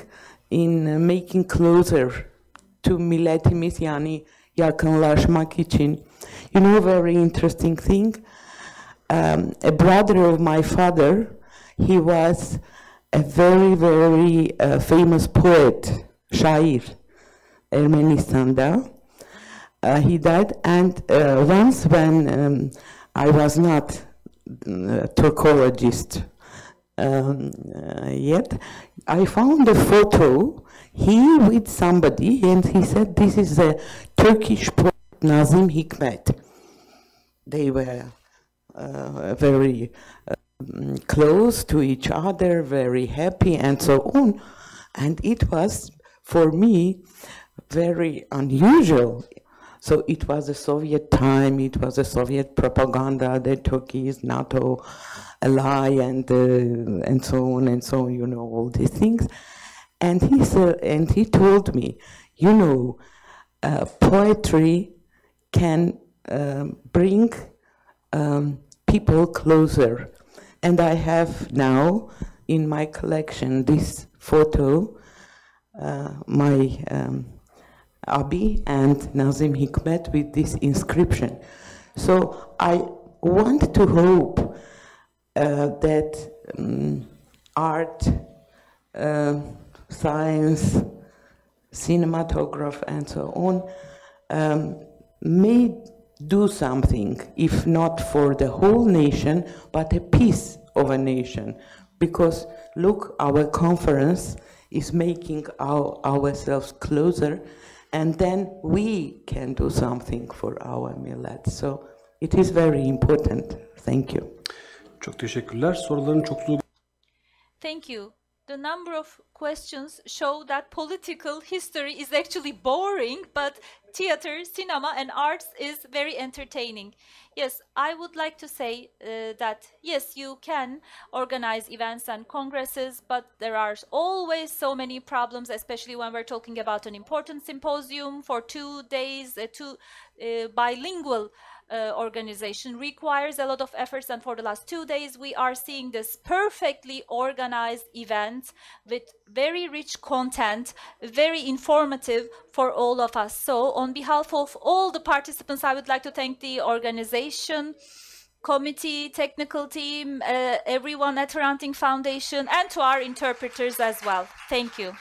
in making closer to milletimiz, yani yakınlaşmak için. You know, very interesting thing. A brother of my father, he was a very, very famous poet, şair, Ermenistan'da. He died, and once when I was not a Turkologist yet, I found a photo, he with somebody, and he said this is a Turkish poet, Nazım Hikmet. They were very close to each other, very happy, and so on. And it was, for me, very unusual. So it was a Soviet time, it was a Soviet propaganda, that Turkey is NATO ally, and so on and so on, you know, all these things. And he said, and he told me, you know, poetry can bring people closer. And I have now in my collection this photo, my Abi and Nazım Hikmet with this inscription. So I want to hope that art, science, cinematography, and so on may do something, if not for the whole nation, but a piece of a nation. Because look, our conference is making ourselves closer, and then we can do something for our millet. So it is very important. Thank you. Çok teşekkürler. Soruların çokluğu. Thank you. The number of questions show that political history is actually boring, but theater, cinema, and arts is very entertaining. Yes, I would like to say that, yes, you can organize events and congresses, but there are always so many problems, especially when we're talking about an important symposium for 2 days, bilingual organization requires a lot of efforts, and for the last 2 days we are seeing this perfectly organized event with very rich content, very informative for all of us. So on behalf of all the participants, I would like to thank the organization committee, technical team, everyone at Hrant Dink Foundation, and to our interpreters as well. Thank you.